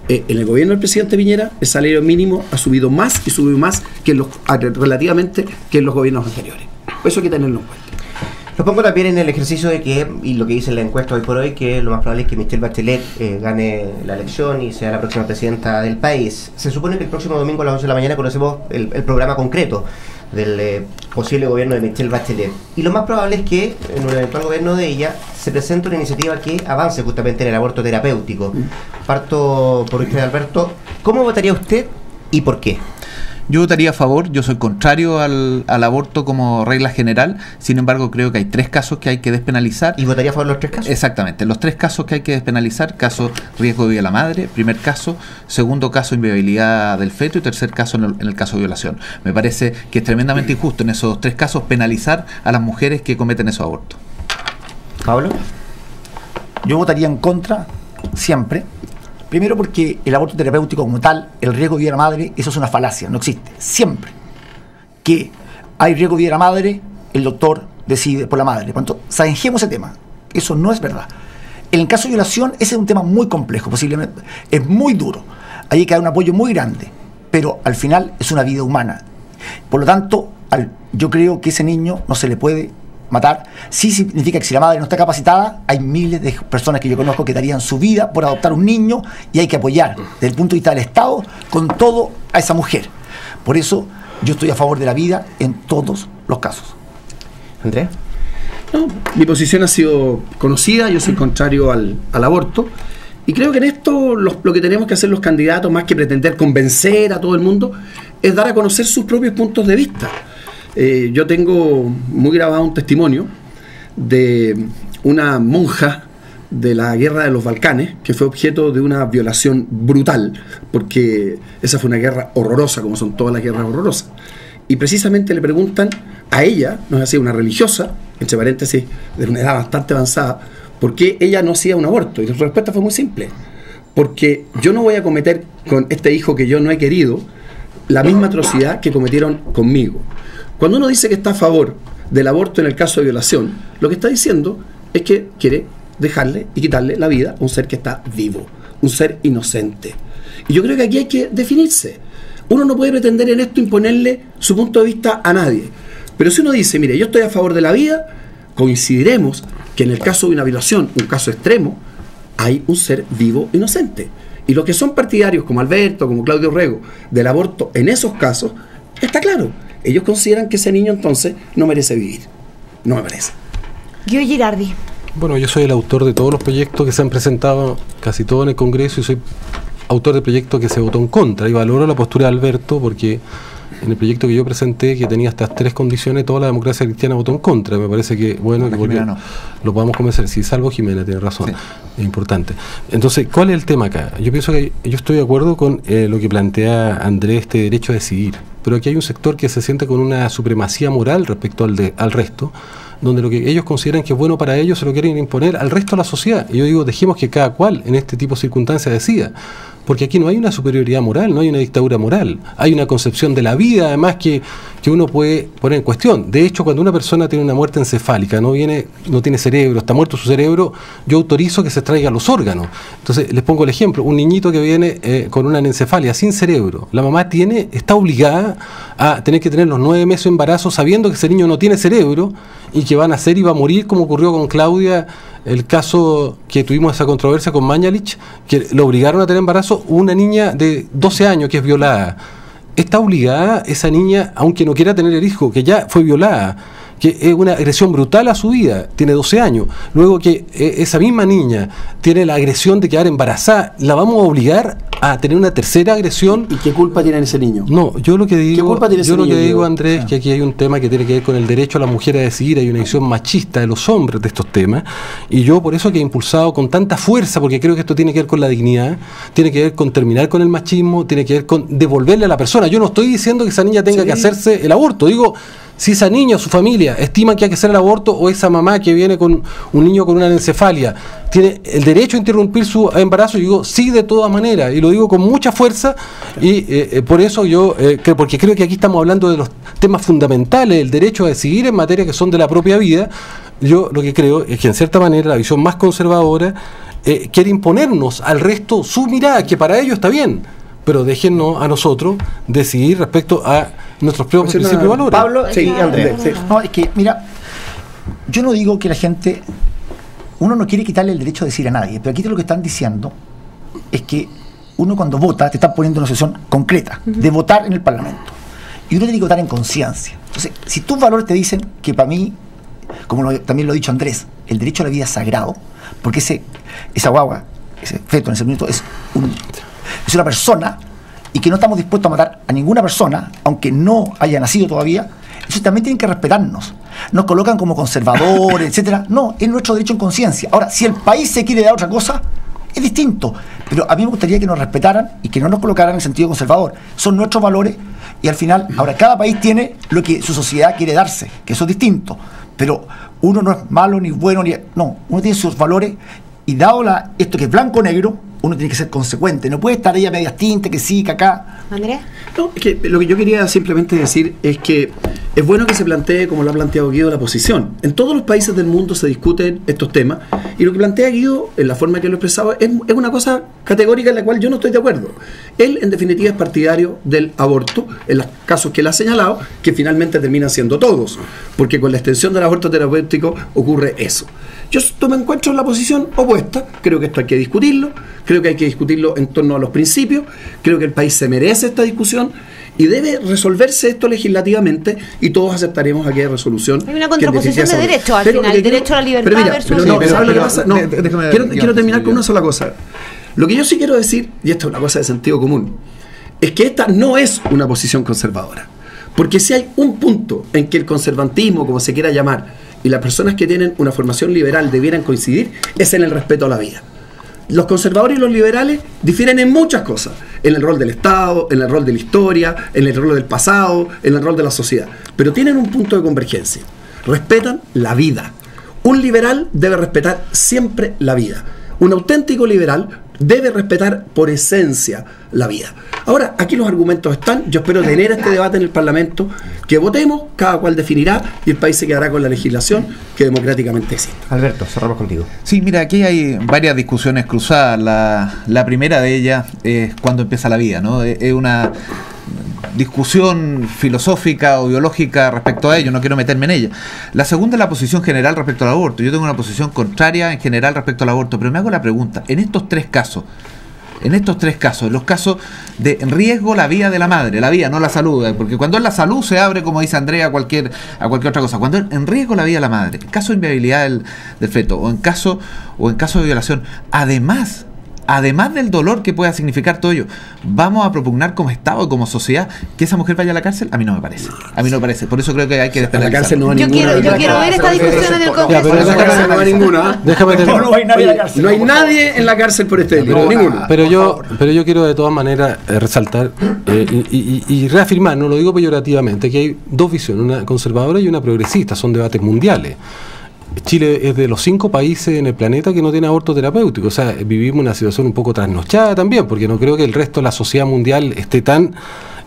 En el gobierno del presidente Piñera, el salario mínimo ha subido más y subió más que relativamente que en los gobiernos anteriores. Eso hay que tenerlo en cuenta. Lo pongo también en el ejercicio de que, y lo que dice la encuesta hoy por hoy, que lo más probable es que Michelle Bachelet gane la elección y sea la próxima presidenta del país. Se supone que el próximo domingo a las 11 de la mañana conocemos el programa concreto del posible gobierno de Michelle Bachelet. Y lo más probable es que en un eventual gobierno de ella se presente una iniciativa que avance justamente en el aborto terapéutico. Parto por usted, Alberto. ¿Cómo votaría usted y por qué? Yo votaría a favor, yo soy contrario al aborto como regla general, sin embargo creo que hay 3 casos que hay que despenalizar. ¿Y votaría a favor de los 3 casos? Exactamente, los 3 casos que hay que despenalizar: caso riesgo de vida de la madre, primer caso; segundo caso inviabilidad del feto; y tercer caso en el caso de violación. Me parece que es tremendamente injusto en esos 3 casos penalizar a las mujeres que cometen esos abortos. ¿Pablo? yo votaría en contra siempre. Primero porque el aborto terapéutico como tal, el riesgo de vida de la madre, eso es una falacia, no existe. Siempre que hay riesgo de vida de la madre, el doctor decide por la madre. Por tanto, zanjemos ese tema. Eso no es verdad. En el caso de violación, ese es un tema muy complejo, posiblemente. Es muy duro. Ahí hay que dar un apoyo muy grande. Pero al final es una vida humana. Por lo tanto, yo creo que ese niño no se le puede matar. Sí significa que si la madre no está capacitada, hay miles de personas que yo conozco que darían su vida por adoptar un niño y hay que apoyar desde el punto de vista del Estado con todo a esa mujer. Por eso yo estoy a favor de la vida en todos los casos. Andrés. No, mi posición ha sido conocida, yo soy contrario al aborto y creo que en esto lo que tenemos que hacer los candidatos, más que pretender convencer a todo el mundo, es dar a conocer sus propios puntos de vista. Yo tengo muy grabado un testimonio de una monja de la guerra de los Balcanes que fue objeto de una violación brutal, porque esa fue una guerra horrorosa, como son todas las guerras horrorosas. Y precisamente le preguntan a ella, no es así, una religiosa, entre paréntesis, de una edad bastante avanzada, por qué ella no hacía un aborto. Y su respuesta fue muy simple: porque yo no voy a cometer con este hijo que yo no he querido la misma atrocidad que cometieron conmigo. Cuando uno dice que está a favor del aborto en el caso de violación, lo que está diciendo es que quiere dejarle y quitarle la vida a un ser que está vivo, un ser inocente. Y yo creo que aquí hay que definirse. Uno no puede pretender en esto imponerle su punto de vista a nadie. Pero si uno dice, mire, yo estoy a favor de la vida, coincidiremos que en el caso de una violación, un caso extremo, hay un ser vivo inocente. Y los que son partidarios, como Alberto, como Claudio Rego, del aborto, en esos casos, está claro. Ellos consideran que ese niño entonces no merece vivir. No me parece. Yo, Girardi. Bueno, yo soy el autor de todos los proyectos que se han presentado, casi todo en el Congreso, y soy autor de proyectos que se votó en contra. Y valoro la postura de Alberto porque en el proyecto que yo presenté, que tenía estas 3 condiciones, toda la democracia cristiana votó en contra. Me parece que, bueno, que porque lo podamos convencer. Sí, salvo Jimena, tiene razón. Sí. Es importante. Entonces, ¿cuál es el tema acá? Yo pienso que yo estoy de acuerdo con lo que plantea Andrés, este derecho a decidir. Pero aquí hay un sector que se siente con una supremacía moral respecto al resto, donde lo que ellos consideran que es bueno para ellos se lo quieren imponer al resto de la sociedad. Y yo digo, dejemos que cada cual en este tipo de circunstancias decida. Porque aquí no hay una superioridad moral, no hay una dictadura moral. Hay una concepción de la vida, además, que uno puede poner en cuestión. De hecho, cuando una persona tiene una muerte encefálica, no tiene cerebro, está muerto su cerebro, yo autorizo que se extraigan los órganos. Entonces, les pongo el ejemplo. Un niñito que viene con una anencefalia sin cerebro, la mamá está obligada a tener que tener los 9 meses de embarazo sabiendo que ese niño no tiene cerebro y que va a nacer y va a morir, como ocurrió con Claudia, el caso que tuvimos esa controversia con Mañalich, que lo obligaron a tener embarazo, una niña de 12 años que es violada. Está obligada esa niña, aunque no quiera tener el hijo, que ya fue violada, que es una agresión brutal a su vida, tiene 12 años, luego que esa misma niña tiene la agresión de quedar embarazada, ¿la vamos a obligar a tener una tercera agresión? ¿Y qué culpa tiene ese niño? No, yo lo que digo, Andrés, es que aquí hay un tema que tiene que ver con el derecho a la mujer a decidir. Hay una visión machista de los hombres de estos temas, y yo por eso que he impulsado con tanta fuerza, porque creo que esto tiene que ver con la dignidad, tiene que ver con terminar con el machismo, tiene que ver con devolverle a la persona. Yo no estoy diciendo que esa niña tenga que hacerse el aborto, digo, si esa niña o su familia estiman que hay que hacer el aborto, o esa mamá que viene con un niño con una anencefalia tiene el derecho a interrumpir su embarazo, yo digo sí, de todas maneras, y lo digo con mucha fuerza, y por eso yo porque creo que aquí estamos hablando de los temas fundamentales, el derecho a decidir en materia que son de la propia vida. Yo lo que creo es que en cierta manera la visión más conservadora quiere imponernos al resto su mirada, que para ellos está bien, pero déjennos a nosotros decidir respecto a nuestros propios principios y valores. Pablo, sí, Andrés. Sí. No, es que, mira, yo no digo que la gente, uno no quiere quitarle el derecho a decir a nadie, pero aquí lo que están diciendo es que uno cuando vota te está poniendo una situación concreta de votar en el Parlamento. Y uno tiene que votar en conciencia. Entonces, si tus valores te dicen que para mí, como también lo ha dicho Andrés, el derecho a la vida es sagrado, porque esa guagua, ese feto en ese minuto es una persona, y que no estamos dispuestos a matar a ninguna persona, aunque no haya nacido todavía, eso también tienen que respetarnos. Nos colocan como conservadores, etcétera. No, es nuestro derecho en conciencia. Ahora, si el país se quiere dar otra cosa, es distinto. Pero a mí me gustaría que nos respetaran y que no nos colocaran en el sentido conservador. Son nuestros valores, y al final, ahora cada país tiene lo que su sociedad quiere darse, que eso es distinto. Pero uno no es malo ni bueno, no, uno tiene sus valores, Y dado esto que es blanco-negro, uno tiene que ser consecuente. No puede estar ahí a medias tintas, que sí, que acá. Andrés. No, es que lo que yo quería simplemente decir es que es bueno que se plantee, como lo ha planteado Guido, la posición. En todos los países del mundo se discuten estos temas, y lo que plantea Guido, en la forma que lo expresaba, es una cosa categórica en la cual yo no estoy de acuerdo. Él, en definitiva, es partidario del aborto, en los casos que él ha señalado, que finalmente terminan siendo todos, porque con la extensión del aborto terapéutico ocurre eso. Yo me encuentro en la posición opuesta. Creo que esto hay que discutirlo, creo que hay que discutirlo en torno a los principios, creo que el país se merece esta discusión y debe resolverse esto legislativamente, y todos aceptaremos aquella resolución. Hay una contraposición de derechos al final, derecho a la libertad versus... Quiero terminar con una sola cosa. Lo que yo sí quiero decir, y esto es una cosa de sentido común, es que esta no es una posición conservadora. Porque si hay un punto en que el conservantismo, como se quiera llamar, y las personas que tienen una formación liberal debieran coincidir, es en el respeto a la vida. Los conservadores y los liberales difieren en muchas cosas, en el rol del Estado, en el rol de la historia, en el rol del pasado, en el rol de la sociedad, pero tienen un punto de convergencia: respetan la vida. Un liberal debe respetar siempre la vida. Un auténtico liberal debe respetar por esencia la vida. Ahora, aquí los argumentos están. Yo espero tener este debate en el Parlamento, que votemos, cada cual definirá, y el país se quedará con la legislación que democráticamente existe. Alberto, cerramos contigo. Sí, mira, aquí hay varias discusiones cruzadas. La primera de ellas es cuándo empieza la vida, ¿no? Es una discusión filosófica o biológica respecto a ello, no quiero meterme en ella. La segunda es la posición general respecto al aborto. Yo tengo una posición contraria en general respecto al aborto, pero me hago la pregunta: en estos tres casos, los casos de riesgo la vida de la madre, la vida, no la salud, porque cuando es la salud se abre, como dice Andrea, a cualquier otra cosa. Cuando es en riesgo la vida de la madre, en caso de inviabilidad del feto, o en caso de violación, además del dolor que pueda significar todo ello, ¿vamos a propugnar como Estado, como sociedad, que esa mujer vaya a la cárcel? A mí no me parece. Por eso creo que hay que despenalizar. Yo quiero ver esta discusión en el Congreso. No hay ninguna. No hay nadie en la cárcel por este delito. Ninguno. Pero yo quiero de todas maneras resaltar y reafirmar, no lo digo peyorativamente, que hay dos visiones, una conservadora y una progresista. Son debates mundiales. Chile es de los 5 países en el planeta que no tiene aborto terapéutico. O sea, vivimos una situación un poco trasnochada también, porque no creo que el resto de la sociedad mundial esté tan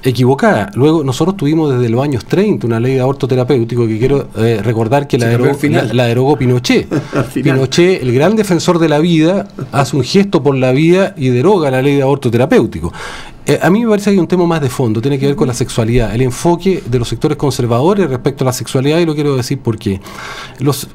equivocada. Luego, nosotros tuvimos desde los años 30 una ley de aborto terapéutico que quiero recordar que la derogó Pinochet. Pinochet, el gran defensor de la vida, hace un gesto por la vida y deroga la ley de aborto terapéutico. A mí me parece que hay un tema más de fondo, tiene que ver con la sexualidad, el enfoque de los sectores conservadores respecto a la sexualidad, y lo quiero decir porque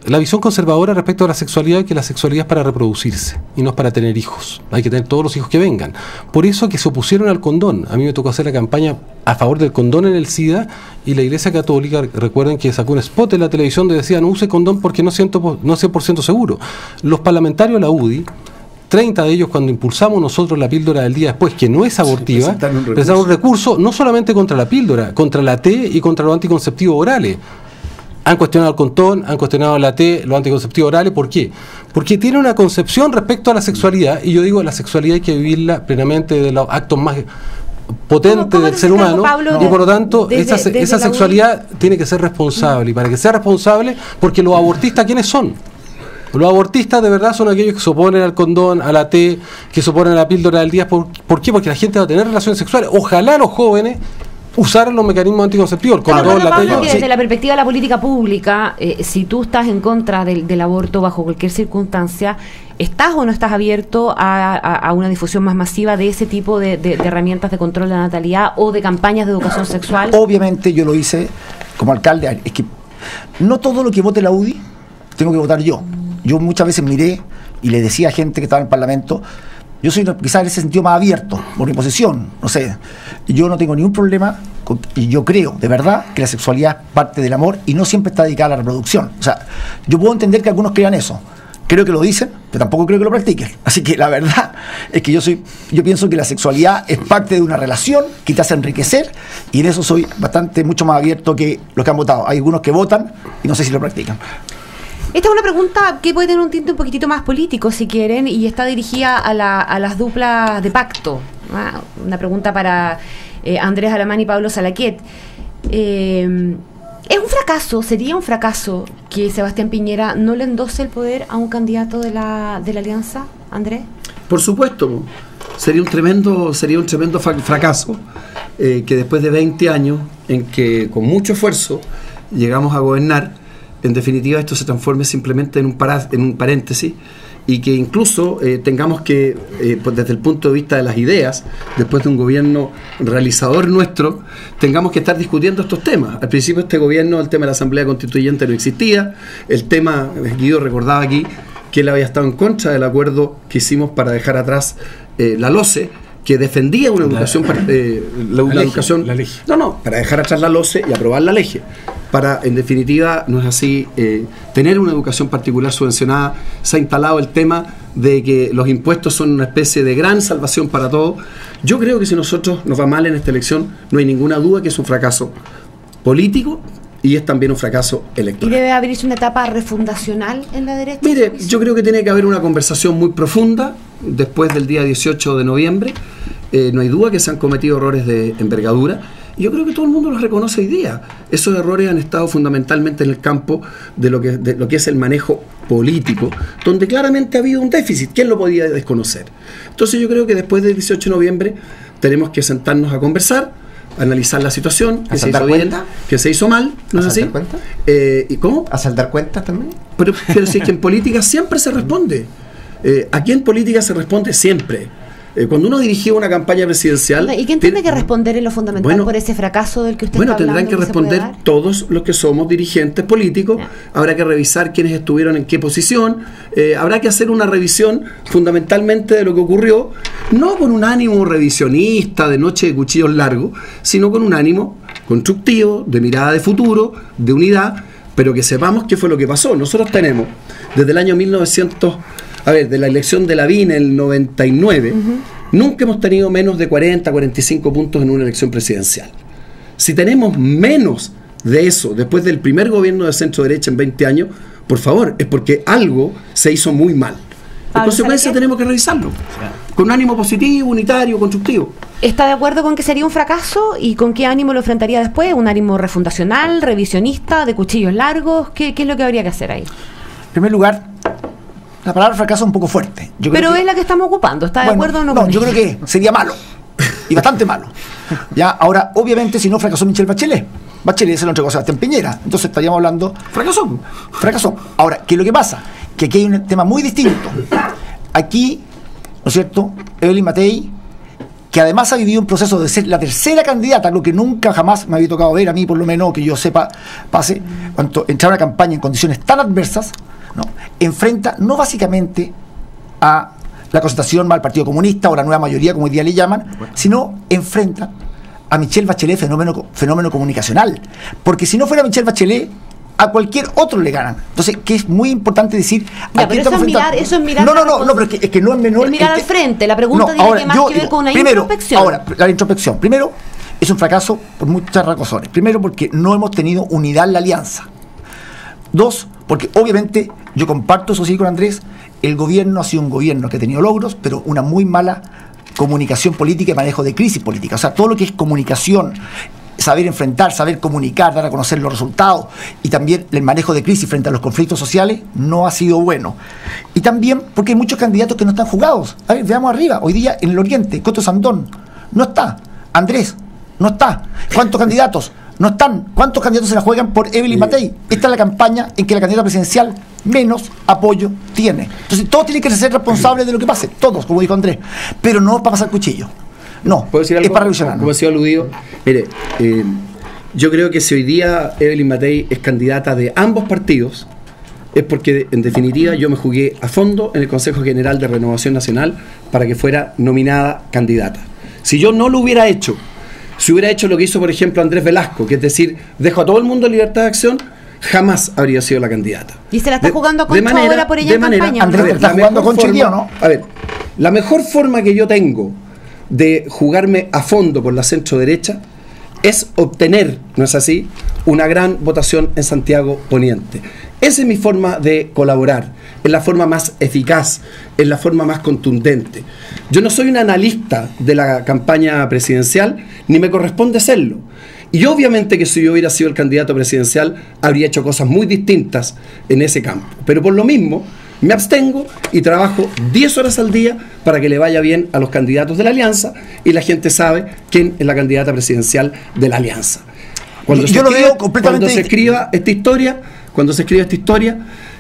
la visión conservadora respecto a la sexualidad es que la sexualidad es para reproducirse y no es para tener hijos. Hay que tener todos los hijos que vengan. Por eso que se opusieron al condón. A mí me tocó hacer la campaña a favor del condón en el SIDA, y la Iglesia Católica, recuerden que sacó un spot en la televisión donde decía: no use condón porque no 100% seguro. Los parlamentarios de la UDI, 30 de ellos, cuando impulsamos nosotros la píldora del día después, que no es abortiva, presentaron un recurso no solamente contra la píldora, contra la T y contra los anticonceptivos orales. Han cuestionado el condón, han cuestionado la T, los anticonceptivos orales. ¿Por qué? Porque tiene una concepción respecto a la sexualidad, y yo digo, la sexualidad hay que vivirla plenamente, de los actos más potentes del ser humano, Pablo, y por lo tanto esa sexualidad tiene que ser responsable, y para que sea responsable, porque los abortistas, ¿quiénes son? Los abortistas de verdad son aquellos que se oponen al condón, a la T, que se oponen a la píldora del día. ¿Por qué? Porque la gente va a tener relaciones sexuales. Ojalá los jóvenes usaran los mecanismos anticonceptivos, el condón, la T. Desde la perspectiva de la política pública, si tú estás en contra del aborto bajo cualquier circunstancia, ¿estás o no estás abierto a una difusión más masiva de ese tipo de herramientas de control de la natalidad o de campañas de educación sexual? Obviamente yo lo hice como alcalde. Es que no todo lo que vote la UDI tengo que votar yo. Yo muchas veces miré y le decía a gente que estaba en el Parlamento: yo soy quizás en ese sentido más abierto, por mi posición, no sé. Yo no tengo ningún problema y yo creo, de verdad, que la sexualidad es parte del amor y no siempre está dedicada a la reproducción. O sea, yo puedo entender que algunos crean eso. Creo que lo dicen, pero tampoco creo que lo practiquen. Así que la verdad es que yo pienso que la sexualidad es parte de una relación que te hace enriquecer, y en eso soy mucho más abierto que los que han votado. Hay algunos que votan y no sé si lo practican. Esta es una pregunta que puede tener un tinte un poquitito más político, si quieren, y está dirigida a las duplas de pacto. Una pregunta para Andrés Alamán y Pablo Salaquet. ¿Es un fracaso, sería un fracaso que Sebastián Piñera no le endose el poder a un candidato de la alianza, Andrés? Por supuesto, sería un tremendo fracaso que después de 20 años en que con mucho esfuerzo llegamos a gobernar, en definitiva esto se transforme simplemente en un paréntesis y que incluso tengamos que, pues desde el punto de vista de las ideas, después de un gobierno realizador nuestro, tengamos que estar discutiendo estos temas. Al principio de este gobierno el tema de la Asamblea Constituyente no existía, el tema, Guido recordaba aquí, que él había estado en contra del acuerdo que hicimos para dejar atrás la LOCE, que defendía una educación para dejar atrás la LOCE y aprobar la ley, para, en definitiva, no es así, tener una educación particular subvencionada. Se ha instalado el tema de que los impuestos son una especie de gran salvación para todos. Yo creo que si nosotros nos va mal en esta elección, no hay ninguna duda que es un fracaso político y es también un fracaso electoral. ¿Y debe abrirse una etapa refundacional en la derecha? Mire, yo creo que tiene que haber una conversación muy profunda después del día 18 de noviembre. No hay duda que se han cometido errores de envergadura. Y yo creo que todo el mundo los reconoce hoy día. Esos errores han estado fundamentalmente en el campo de lo que es el manejo político, donde claramente ha habido un déficit. ¿Quién lo podía desconocer? Entonces yo creo que después del 18 de noviembre tenemos que sentarnos a conversar, analizar la situación, que se hizo bien, que se hizo mal, ¿no es así? ¿Y cómo? ¿A saldar cuentas también? Pero si es que en política siempre se responde. Aquí en política se responde siempre. Cuando uno dirigía una campaña presidencial... ¿Y quién tiene que responder en lo fundamental por ese fracaso del que usted está hablando? Tendrán que responder todos los que somos dirigentes políticos. Habrá que revisar quiénes estuvieron en qué posición. Habrá que hacer una revisión fundamentalmente de lo que ocurrió, no con un ánimo revisionista de noche de cuchillos largos, sino con un ánimo constructivo, de mirada de futuro, de unidad, pero que sepamos qué fue lo que pasó. Nosotros tenemos, desde el año de la elección de Lavín en el 99, nunca hemos tenido menos de 40, 45 puntos en una elección presidencial. Si tenemos menos de eso después del primer gobierno de centro derecha en 20 años, por favor, es porque algo se hizo muy mal. En consecuencia tenemos que revisarlo, con un ánimo positivo, unitario, constructivo. ¿Está de acuerdo con que sería un fracaso y con qué ánimo lo enfrentaría después? ¿Un ánimo refundacional, revisionista, de cuchillos largos? ¿Qué es lo que habría que hacer ahí? En primer lugar, la palabra fracaso es un poco fuerte. Pero es la que estamos ocupando, ¿está de acuerdo o no? No, yo creo que sería malo, y bastante malo. Ya, ahora, obviamente, si no fracasó Michelle Bachelet se lo entregó a Sebastián Piñera, entonces estaríamos hablando... Fracasó. Ahora, ¿qué es lo que pasa? Que aquí hay un tema muy distinto. Aquí, ¿no es cierto?, Evelyn Matei, que además ha vivido un proceso de ser la tercera candidata, lo que nunca jamás me había tocado ver, a mí por lo menos, que yo sepa, pase, cuando entrar a una campaña en condiciones tan adversas, ¿no? Enfrenta no básicamente a la concentración más al Partido Comunista o la nueva mayoría, como hoy día le llaman, sino enfrenta a Michelle Bachelet, fenómeno comunicacional. Porque si no fuera Michelle Bachelet, a cualquier otro le ganan. Entonces, que es muy importante decir... Ya, pero eso es mirar... No, pero es que no es menor... Es mirar al frente. La pregunta tiene que más que ver con una introspección. Ahora, la introspección. Primero, es un fracaso por muchas razones. Primero, porque no hemos tenido unidad en la alianza. Dos, porque obviamente, yo comparto eso sí con Andrés, el gobierno ha sido un gobierno que ha tenido logros, pero una muy mala comunicación política y manejo de crisis política. O sea, todo lo que es comunicación, saber enfrentar, saber comunicar, dar a conocer los resultados y también el manejo de crisis frente a los conflictos sociales no ha sido bueno. Y también porque hay muchos candidatos que no están jugados. A ver, veamos arriba, hoy día en el Oriente, Coto Sandón no está, Andrés no está. ¿Cuántos candidatos no están? ¿Cuántos candidatos se la juegan por Evelyn Matei? Esta es la campaña en que la candidata presidencial menos apoyo tiene. Entonces todos tienen que ser responsables de lo que pase, todos, como dijo Andrés, pero no para pasar cuchillo. No, es para revisionar. Como ha sido aludido, mire, yo creo que si hoy día Evelyn Matei es candidata de ambos partidos, es porque en definitiva yo me jugué a fondo en el Consejo General de Renovación Nacional para que fuera nominada candidata. Si yo no lo hubiera hecho, si hubiera hecho lo que hizo por ejemplo Andrés Velasco, que es decir, dejo a todo el mundo en libertad de acción, jamás habría sido la candidata. ¿Y se la está jugando a Concho ahora por ella en campaña? Andrés, ¿está jugando a Concho hoy día o no? A ver, la mejor forma que yo tengo de jugarme a fondo por la centro derecha es obtener, ¿no es así?, una gran votación en Santiago Poniente. Esa es mi forma de colaborar, es la forma más eficaz, es la forma más contundente. Yo no soy un analista de la campaña presidencial, ni me corresponde serlo. Y obviamente que si yo hubiera sido el candidato presidencial, habría hecho cosas muy distintas en ese campo. Pero por lo mismo, me abstengo y trabajo 10 horas al día para que le vaya bien a los candidatos de la Alianza, y la gente sabe quién es la candidata presidencial de la Alianza. Cuando se escriba esta historia,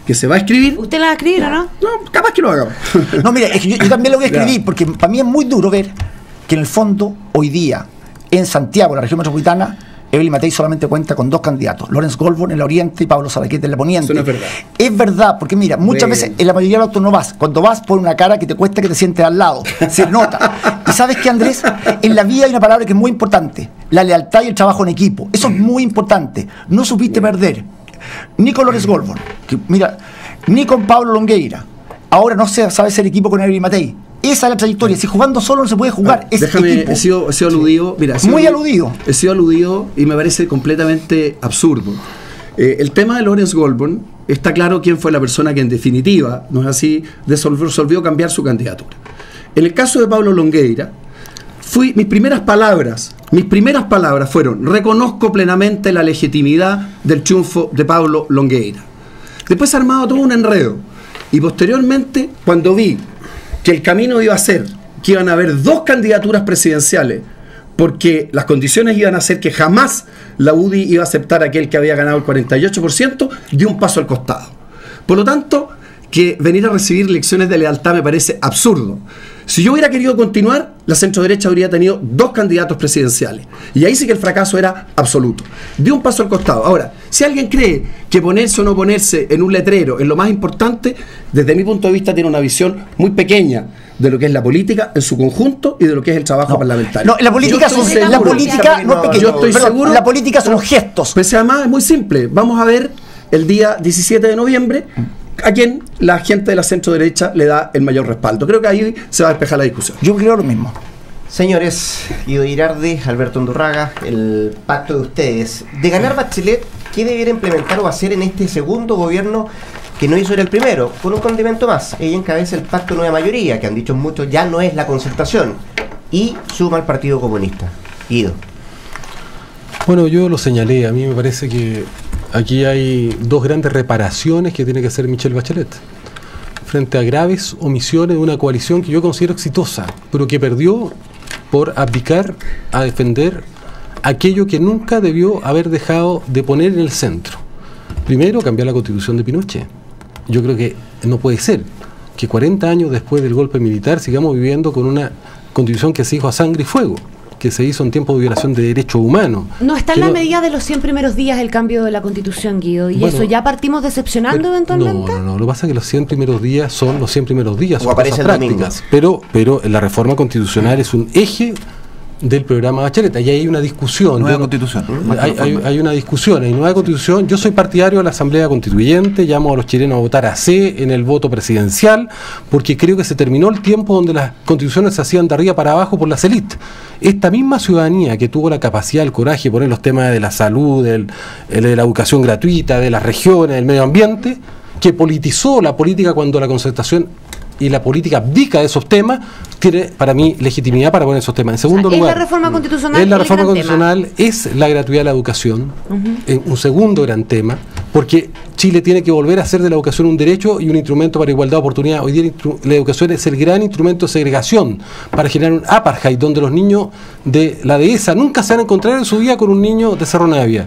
que se va a escribir... ¿Usted la va a escribir o no? No, capaz que lo haga. No, mira, es que yo también lo voy a escribir, porque para mí es muy duro ver que en el fondo, hoy día, en Santiago, la región metropolitana, Evelyn Matei solamente cuenta con 2 candidatos, Lorenz Goldborn en el oriente y Pablo Salaquet en el poniente. Eso no es verdad. Es verdad, porque mira, muchas veces en la mayoría de los autos no vas. Cuando vas, pon una cara que te cuesta que te sientes al lado. Se nota. Y sabes que, Andrés, en la vida hay una palabra que es muy importante: la lealtad y el trabajo en equipo. Eso es muy importante. No supiste perder ni con Lorenz Goldborn, mira, ni con Pablo Longueira. Ahora no se sabe ser equipo con Evelyn Matei. Esa es la trayectoria. Si jugando solo no se puede jugar. Es déjame, equipo. he sido aludido. Mira, muy aludido. He sido aludido y me parece completamente absurdo. El tema de Lorenz Goldborn, está claro quién fue la persona que en definitiva, no es así, resolvió cambiar su candidatura. En el caso de Pablo Longueira, mis primeras palabras fueron: reconozco plenamente la legitimidad del triunfo de Pablo Longueira. Después se ha armado todo un enredo, y posteriormente, cuando vi que el camino iba a ser que iban a haber 2 candidaturas presidenciales, porque las condiciones iban a ser que jamás la UDI iba a aceptar a aquel que había ganado el 48%, di un paso al costado. Por lo tanto, que venir a recibir lecciones de lealtad me parece absurdo. Si yo hubiera querido continuar, la centroderecha habría tenido 2 candidatos presidenciales, y ahí sí que el fracaso era absoluto. Dio un paso al costado. Ahora, si alguien cree que ponerse o no ponerse en un letrero es lo más importante, desde mi punto de vista tiene una visión muy pequeña de lo que es la política en su conjunto y de lo que es el trabajo parlamentario. No, la política no es pequeña. Yo estoy seguro. La política son gestos. Pues además es muy simple. Vamos a ver el día 17 de noviembre a quien la gente de la centro derecha le da el mayor respaldo. Creo que ahí se va a despejar la discusión. Yo creo lo mismo. Señores, Guido Girardi, Alberto Undurraga, el pacto de ustedes. De ganar Bachelet, ¿qué debiera implementar o hacer en este segundo gobierno que no hizo en el primero? Con un condimento más. Ella encabeza el pacto Nueva Mayoría, que han dicho muchos, ya no es la Concertación, y suma al Partido Comunista. Guido. Bueno, yo lo señalé. A mí me parece que aquí hay 2 grandes reparaciones que tiene que hacer Michelle Bachelet frente a graves omisiones de una coalición que yo considero exitosa, pero que perdió por abdicar a defender aquello que nunca debió haber dejado de poner en el centro. Primero, cambiar la Constitución de Pinochet. Yo creo que no puede ser que 40 años después del golpe militar sigamos viviendo con una Constitución que se hizo a sangre y fuego, que se hizo en tiempo de violación de derechos humanos. No está en la medida de los 100 primeros días el cambio de la Constitución, Guido, y bueno, eso ya partimos decepcionando eventualmente. No, lo que pasa es que los 100 primeros días son los 100 primeros días, son cosas prácticas. Pero la reforma constitucional es un eje del programa Bachelet. Ahí hay una discusión. Nueva constitución. Hay una discusión. Hay nueva constitución. Yo soy partidario de la Asamblea Constituyente. Llamo a los chilenos a votar a C en el voto presidencial, porque creo que se terminó el tiempo donde las constituciones se hacían de arriba para abajo por las élites. Esta misma ciudadanía que tuvo la capacidad, el coraje de poner los temas de la salud, de la educación gratuita, de las regiones, del medio ambiente, que politizó la política cuando la Concertación y la política abdica de esos temas, tiene para mí legitimidad para poner esos temas. En segundo lugar, ¿es la reforma constitucional? Es la reforma constitucional, es la gratuidad de la educación, un segundo gran tema, porque Chile tiene que volver a hacer de la educación un derecho y un instrumento para igualdad de oportunidad. Hoy día la educación es el gran instrumento de segregación para generar un apartheid, donde los niños de la dehesa nunca se van a encontrar en su vida con un niño de Cerro Navia.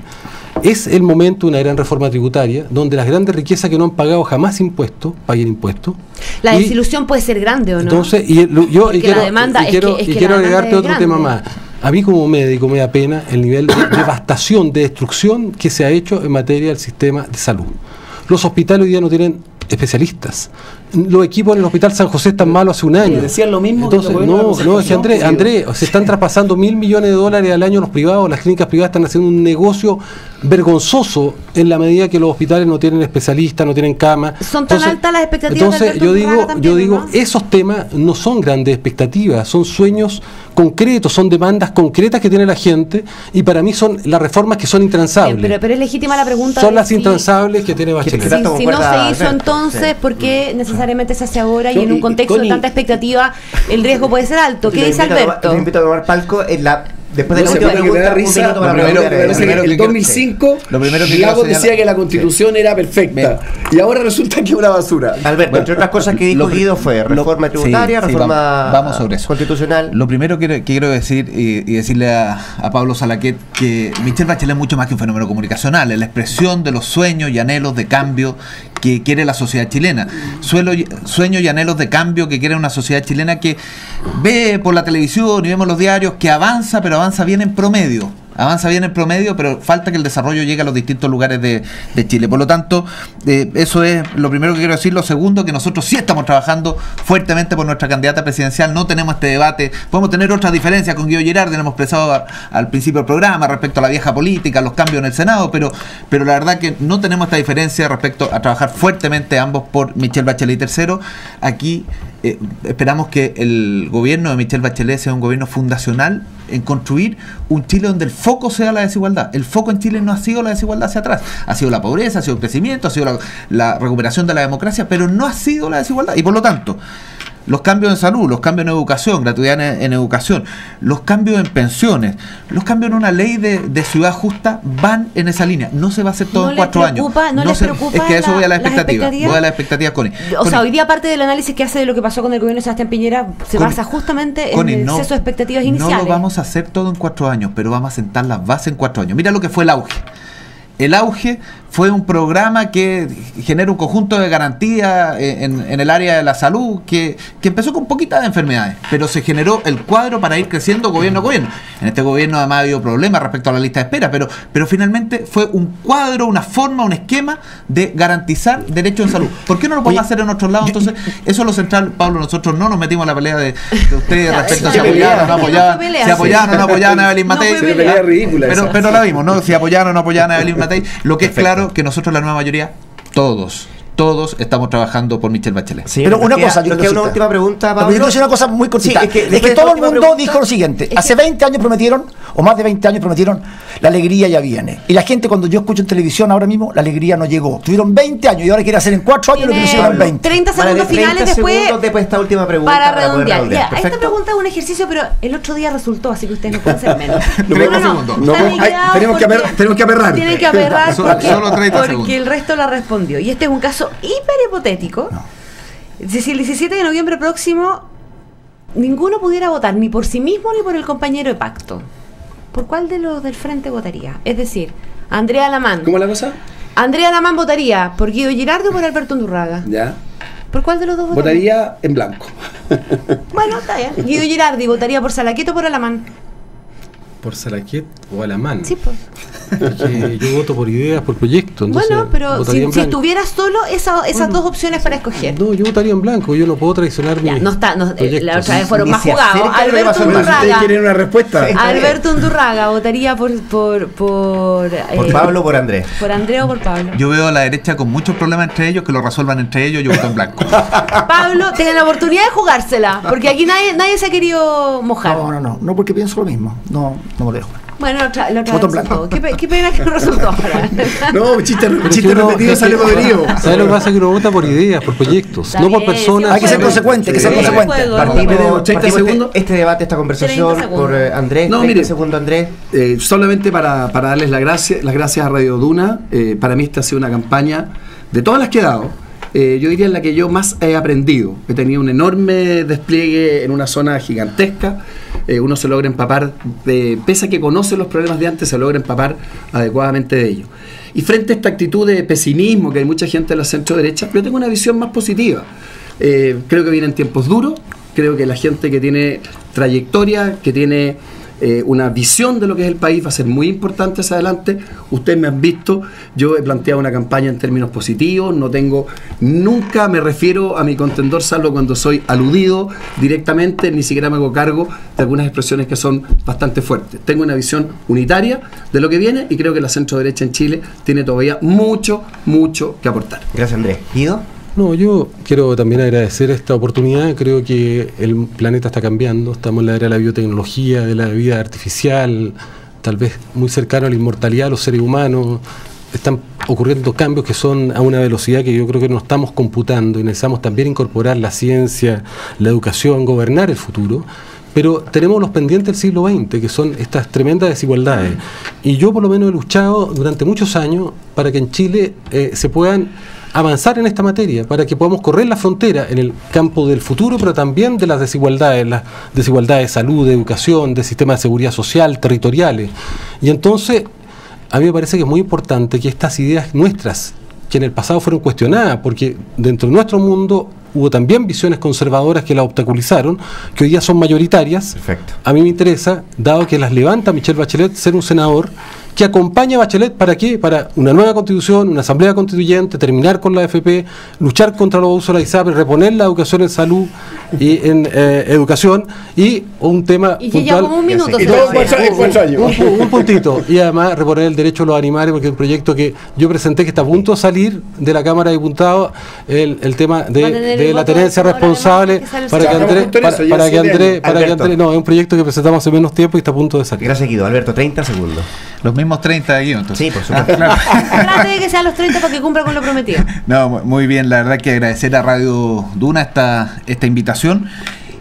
Es el momento de una gran reforma tributaria, donde las grandes riquezas que no han pagado jamás impuestos, paguen impuestos. La desilusión puede ser grande, ¿o no? Entonces, quiero agregarte otro tema más. A mí como médico me da pena el nivel de devastación, de destrucción que se ha hecho en materia del sistema de salud. Los hospitales hoy día no tienen especialistas. Los equipos en el Hospital San José están malos hace un año. Decían lo mismo. Entonces, es que Andrés, se están traspasando $1.000 millones al año los privados. Las clínicas privadas están haciendo un negocio vergonzoso en la medida que los hospitales no tienen especialistas, no tienen camas. Son tan altas las expectativas. Entonces yo digo, esos temas no son grandes expectativas, son sueños concretos, son demandas concretas que tiene la gente, y para mí son las reformas que son intransables. Pero es legítima la pregunta. Son las intransables que tiene Bachelet. Si no se hizo entonces, ¿por qué necesariamente se hace ahora? Y en un contexto de tanta expectativa, el riesgo puede ser alto. ¿Qué dice Alberto? Te invito a tomar palco. Después de No la sé, última porque me da pregunta, un risa. minuto para Primero, preguntar, me parece que primero en que el quiero- 2005 lo primero que quiero Lagos señalar- decía que la Constitución era perfecta y ahora resulta que es una basura. Alberto, entre otras cosas que dijo lo- Guido fue reforma tributaria, sí, reforma vamos sobre eso. constitucional. Lo primero que quiero decir y decirle a Pablo Salaquet que Michelle Bachelet es mucho más que un fenómeno comunicacional, es la expresión de los sueños y anhelos de cambio que quiere la sociedad chilena. Sueños y anhelos de cambio que quiere una sociedad chilena que ve por la televisión y vemos los diarios que avanza, pero avanza bien en promedio. Avanza bien en promedio, pero falta que el desarrollo llegue a los distintos lugares de Chile. Por lo tanto, eso es lo primero que quiero decir. Lo segundo, que nosotros sí estamos trabajando fuertemente por nuestra candidata presidencial. No tenemos este debate. Podemos tener otras diferencias con Guido Girardi, lo hemos expresado al principio del programa, respecto a la vieja política, los cambios en el Senado, pero la verdad que no tenemos esta diferencia respecto a trabajar fuertemente ambos por Michelle Bachelet. Y tercero, aquí esperamos que el gobierno de Michelle Bachelet sea un gobierno fundacional en construir un Chile donde el foco sea la desigualdad. El foco en Chile no ha sido la desigualdad hacia atrás, ha sido la pobreza, ha sido el crecimiento, ha sido la recuperación de la democracia, pero no ha sido la desigualdad. Y por lo tanto, los cambios en salud, los cambios en educación, gratuidad en educación, los cambios en pensiones, los cambios en una ley de ciudad justa van en esa línea. No se va a hacer todo ¿No en les 4 años. preocupa- no les preocupa es que a eso voy a la las expectativa. expectativas? Voy a la expectativa, Connie. O sea, hoy día parte del análisis que hace de lo que pasó con el gobierno de Sebastián Piñera se Connie, basa justamente en Connie, el no- exceso de expectativas No iniciales. lo vamos a hacer todo en 4 años, pero vamos a sentar las bases en 4 años. Mira lo que fue el auge. El auge fue un programa que genera un conjunto de garantías en el área de la salud que empezó con poquitas enfermedades, pero se generó el cuadro para ir creciendo gobierno a gobierno. En este gobierno además ha habido problemas respecto a la lista de espera, pero finalmente fue un cuadro, una forma, un esquema de garantizar derechos en salud. ¿Por qué no lo podemos hacer en otros lados? Entonces, eso es lo central, Pablo. Nosotros no nos metimos en la pelea de ustedes respecto a si apoyaban o no apoyaban, si apoyaban o no apoyaban a Evelyn Matei. No fue pelea ridícula esa. Pero la vimos, ¿no? Si apoyaban o no apoyaban a Evelyn Matei. Lo que es claro que nosotros, la nueva mayoría, todos estamos trabajando por Michelle Bachelet. Sí, Pero nos una queda- cosa, nos queda Cosita. una última pregunta, No, Pablo. pero yo quiero decir una cosa muy cortita. Sí, es que es después que de todo esta el mundo última dijo pregunta- lo siguiente. es que- Hace 20 años prometieron, o más de 20 años prometieron, la alegría ya viene. Y la gente, cuando yo escucho en televisión ahora mismo, la alegría no llegó. Tuvieron 20 años y ahora quiere hacer en 4 años lo que Tiene hicieron en 20. 30 Vale, segundos 30 finales después segundos después de esta última pregunta para poder redondear. Ya, esta Perfecto. pregunta es un ejercicio, pero el otro día resultó, así que ustedes no pueden ser menos. 30 segundos. No, están hay- liquidados tenemos que porque- tenemos que aperrar. Tienen que aperrar porque, Solo 30 porque segundos. el resto la respondió. Y este es un caso hiper hipotético. Si el 17 de noviembre próximo ninguno pudiera votar ni por sí mismo ni por el compañero de pacto, ¿por cuál de los del frente votaría? Es decir, Andrea Lamán. ¿Cómo la cosa? Andrea Lamán votaría por Guido Girardi o por Alberto Undurraga. Ya. ¿Por cuál de los dos votaría? Votaría en blanco. Bueno, está bien. Guido Girardi votaría por Salaquet o por Alamán. ¿Por Salaquet o Alamán? Sí, pues. Porque yo voto por ideas, por proyectos. entonces Bueno, pero votaría si en blanco. estuvieras solo, esas dos opciones para escoger. No, yo votaría en blanco. Yo no puedo traicionar Ya, mis no está, la proyectos. otra vez fueron Ni más se jugados. acerca a lo que Alberto pasó en Pero si ustedes Undurraga. quieren una respuesta. Está bien. Alberto Undurraga votaría por Por Pablo o por Andrés. por Andrea o por Pablo. Yo veo a la derecha con muchos problemas entre ellos, que lo resuelvan entre ellos, yo voto en blanco. Pablo, tienen la oportunidad de jugársela, porque aquí nadie se ha querido mojar. No, porque pienso lo mismo. No me lo dejo. Bueno, la otra Voto vez en blanco. resultó. Qué pena que no resultó ahora. No, chiste Pero chiste si uno- repetido es sale que- podrido. ¿Sabes lo que pasa? Que uno vota por ideas, por proyectos, Está no por bien, personas. Hay que ser juego. consecuente, que ser Sí, consecuente. juego, Partimos, Tenemos 30 partimos segundos. este debate, esta conversación 30 segundos. por Andrés. No, 30 mire. segundos, Andrés. Solamente para darles las gracias a Radio Duna. Para mí esta ha sido una campaña de todas las que he dado. Yo diría en la que yo más he aprendido. He tenido un enorme despliegue en una zona gigantesca. Uno se logra empapar, pese a que conoce los problemas de antes, se logra empapar adecuadamente de ellos. Y frente a esta actitud de pesimismo que hay mucha gente de la centro derecha, yo tengo una visión más positiva. Creo que vienen tiempos duros. Creo que la gente que tiene trayectoria, que tiene una visión de lo que es el país va a ser muy importante hacia adelante. Ustedes me han visto, yo he planteado una campaña en términos positivos, nunca me refiero a mi contendor salvo cuando soy aludido directamente, ni siquiera me hago cargo de algunas expresiones que son bastante fuertes. Tengo una visión unitaria de lo que viene y creo que la centro derecha en Chile tiene todavía mucho que aportar. Gracias, Andrés. Guido. No, yo quiero también agradecer esta oportunidad. Creo que el planeta está cambiando. Estamos en la era de la biotecnología, de la vida artificial, tal vez muy cercano a la inmortalidad de los seres humanos. Están ocurriendo cambios que son a una velocidad que yo creo que no estamos computando y necesitamos también incorporar la ciencia, la educación, gobernar el futuro. pero tenemos los pendientes del siglo XX, que son estas tremendas desigualdades. Y yo por lo menos he luchado durante muchos años para que en Chile se puedan avanzar en esta materia, para que podamos correr la frontera en el campo del futuro, pero también de las desigualdades de salud, de educación, de sistemas de seguridad social, territoriales. Y entonces, a mí me parece que es muy importante que estas ideas nuestras, que en el pasado fueron cuestionadas, porque dentro de nuestro mundo hubo también visiones conservadoras que las obstaculizaron, que hoy día son mayoritarias. Perfecto. A mí me interesa, dado que las levanta Michelle Bachelet, ser un senador que acompaña a Bachelet, ¿para qué? Para una nueva constitución, una asamblea constituyente, terminar con la AFP, luchar contra los abusos de la ISAPRE, reponer la educación en salud y en educación, y un tema Y puntual, ya como un minuto. Y todo en 4 años. un puntito, y además reponer el derecho a los animales, porque es un proyecto que yo presenté, que está a punto de salir de la Cámara de Diputados, el tema Va a tener de el la voto tenencia del senador, responsable, además, que sale el para que senador. Andrés, Justo en eso, ya para que 7 Andrés, años. para que Alberto. Andrés, no, es un proyecto que presentamos hace menos tiempo y está a punto de salir. Gracias, Guido. Alberto, 30 segundos. Los mismos 30 de Guido, entonces. Sí, por supuesto. Trate de que sean los 30 para que cumpla con lo prometido. No, muy bien, la verdad que agradecer a Radio Duna esta invitación.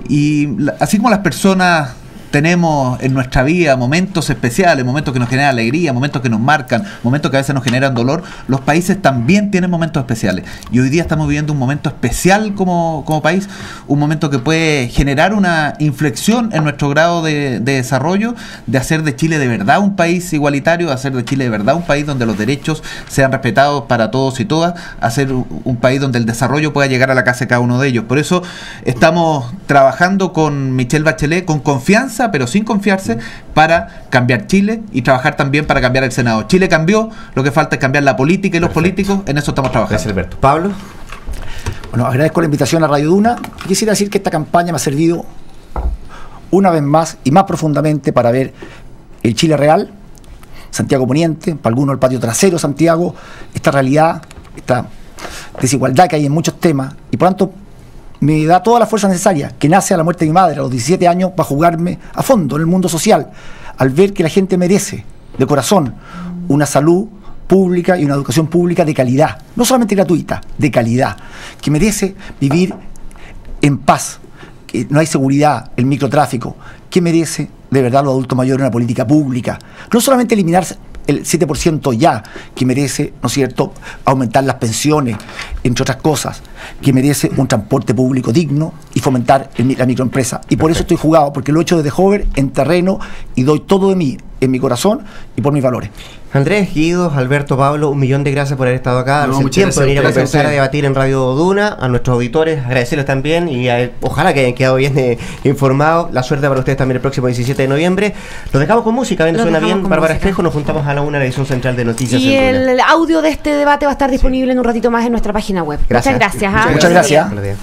Y así como las personas tenemos en nuestra vida momentos especiales, momentos que nos generan alegría, momentos que nos marcan, momentos que a veces nos generan dolor, los países también tienen momentos especiales. Y hoy día estamos viviendo un momento especial como país, un momento que puede generar una inflexión en nuestro grado de desarrollo, de hacer de Chile de verdad un país igualitario, de hacer de Chile de verdad un país donde los derechos sean respetados para todos y todas, hacer un país donde el desarrollo pueda llegar a la casa de cada uno de ellos. Por eso estamos trabajando con Michelle Bachelet con confianza, pero sin confiarse, para cambiar Chile y trabajar también para cambiar el Senado. Chile cambió, lo que falta es cambiar la política y los políticos, en eso estamos trabajando. Gracias, Alberto. Pablo. Bueno, agradezco la invitación a Radio Duna. Quisiera decir que esta campaña me ha servido una vez más y más profundamente para ver el Chile real, Santiago Poniente, para algunos el patio trasero Santiago, esta realidad, esta desigualdad que hay en muchos temas, y por tanto me da toda la fuerza necesaria, que nace a la muerte de mi madre a los 17 años, para jugarme a fondo en el mundo social, al ver que la gente merece, de corazón, una salud pública y una educación pública de calidad, no solamente gratuita, de calidad, que merece vivir en paz, que no hay seguridad, el microtráfico, que merece de verdad los adultos mayores una política pública, no solamente eliminar el 7% ya, que merece, ¿no es cierto?, aumentar las pensiones, entre otras cosas, que merece un transporte público digno y fomentar la microempresa. Y por eso estoy jugado, porque lo he hecho desde joven, en terreno, y doy todo de mí, en mi corazón y por mis valores. Andrés, Guido, Alberto, Pablo, 1.000.000 de gracias por haber estado acá, No, darse el muchas tiempo de venir a gracias a conversar, a ustedes. debatir en Radio Duna, a nuestros auditores, agradecerles también y ojalá que hayan quedado bien informados. La suerte para ustedes también el próximo 17 de noviembre. Los dejamos con música, ¿ven? Los Suena dejamos bien. con Bárbara música. Espejo, nos juntamos a la 1 en la edición central de Noticias. Y en Duna. el audio de este debate va a estar disponible en un ratito más en nuestra página web. Gracias. Muchas gracias. ¿ah? Muchas gracias. Buenos días.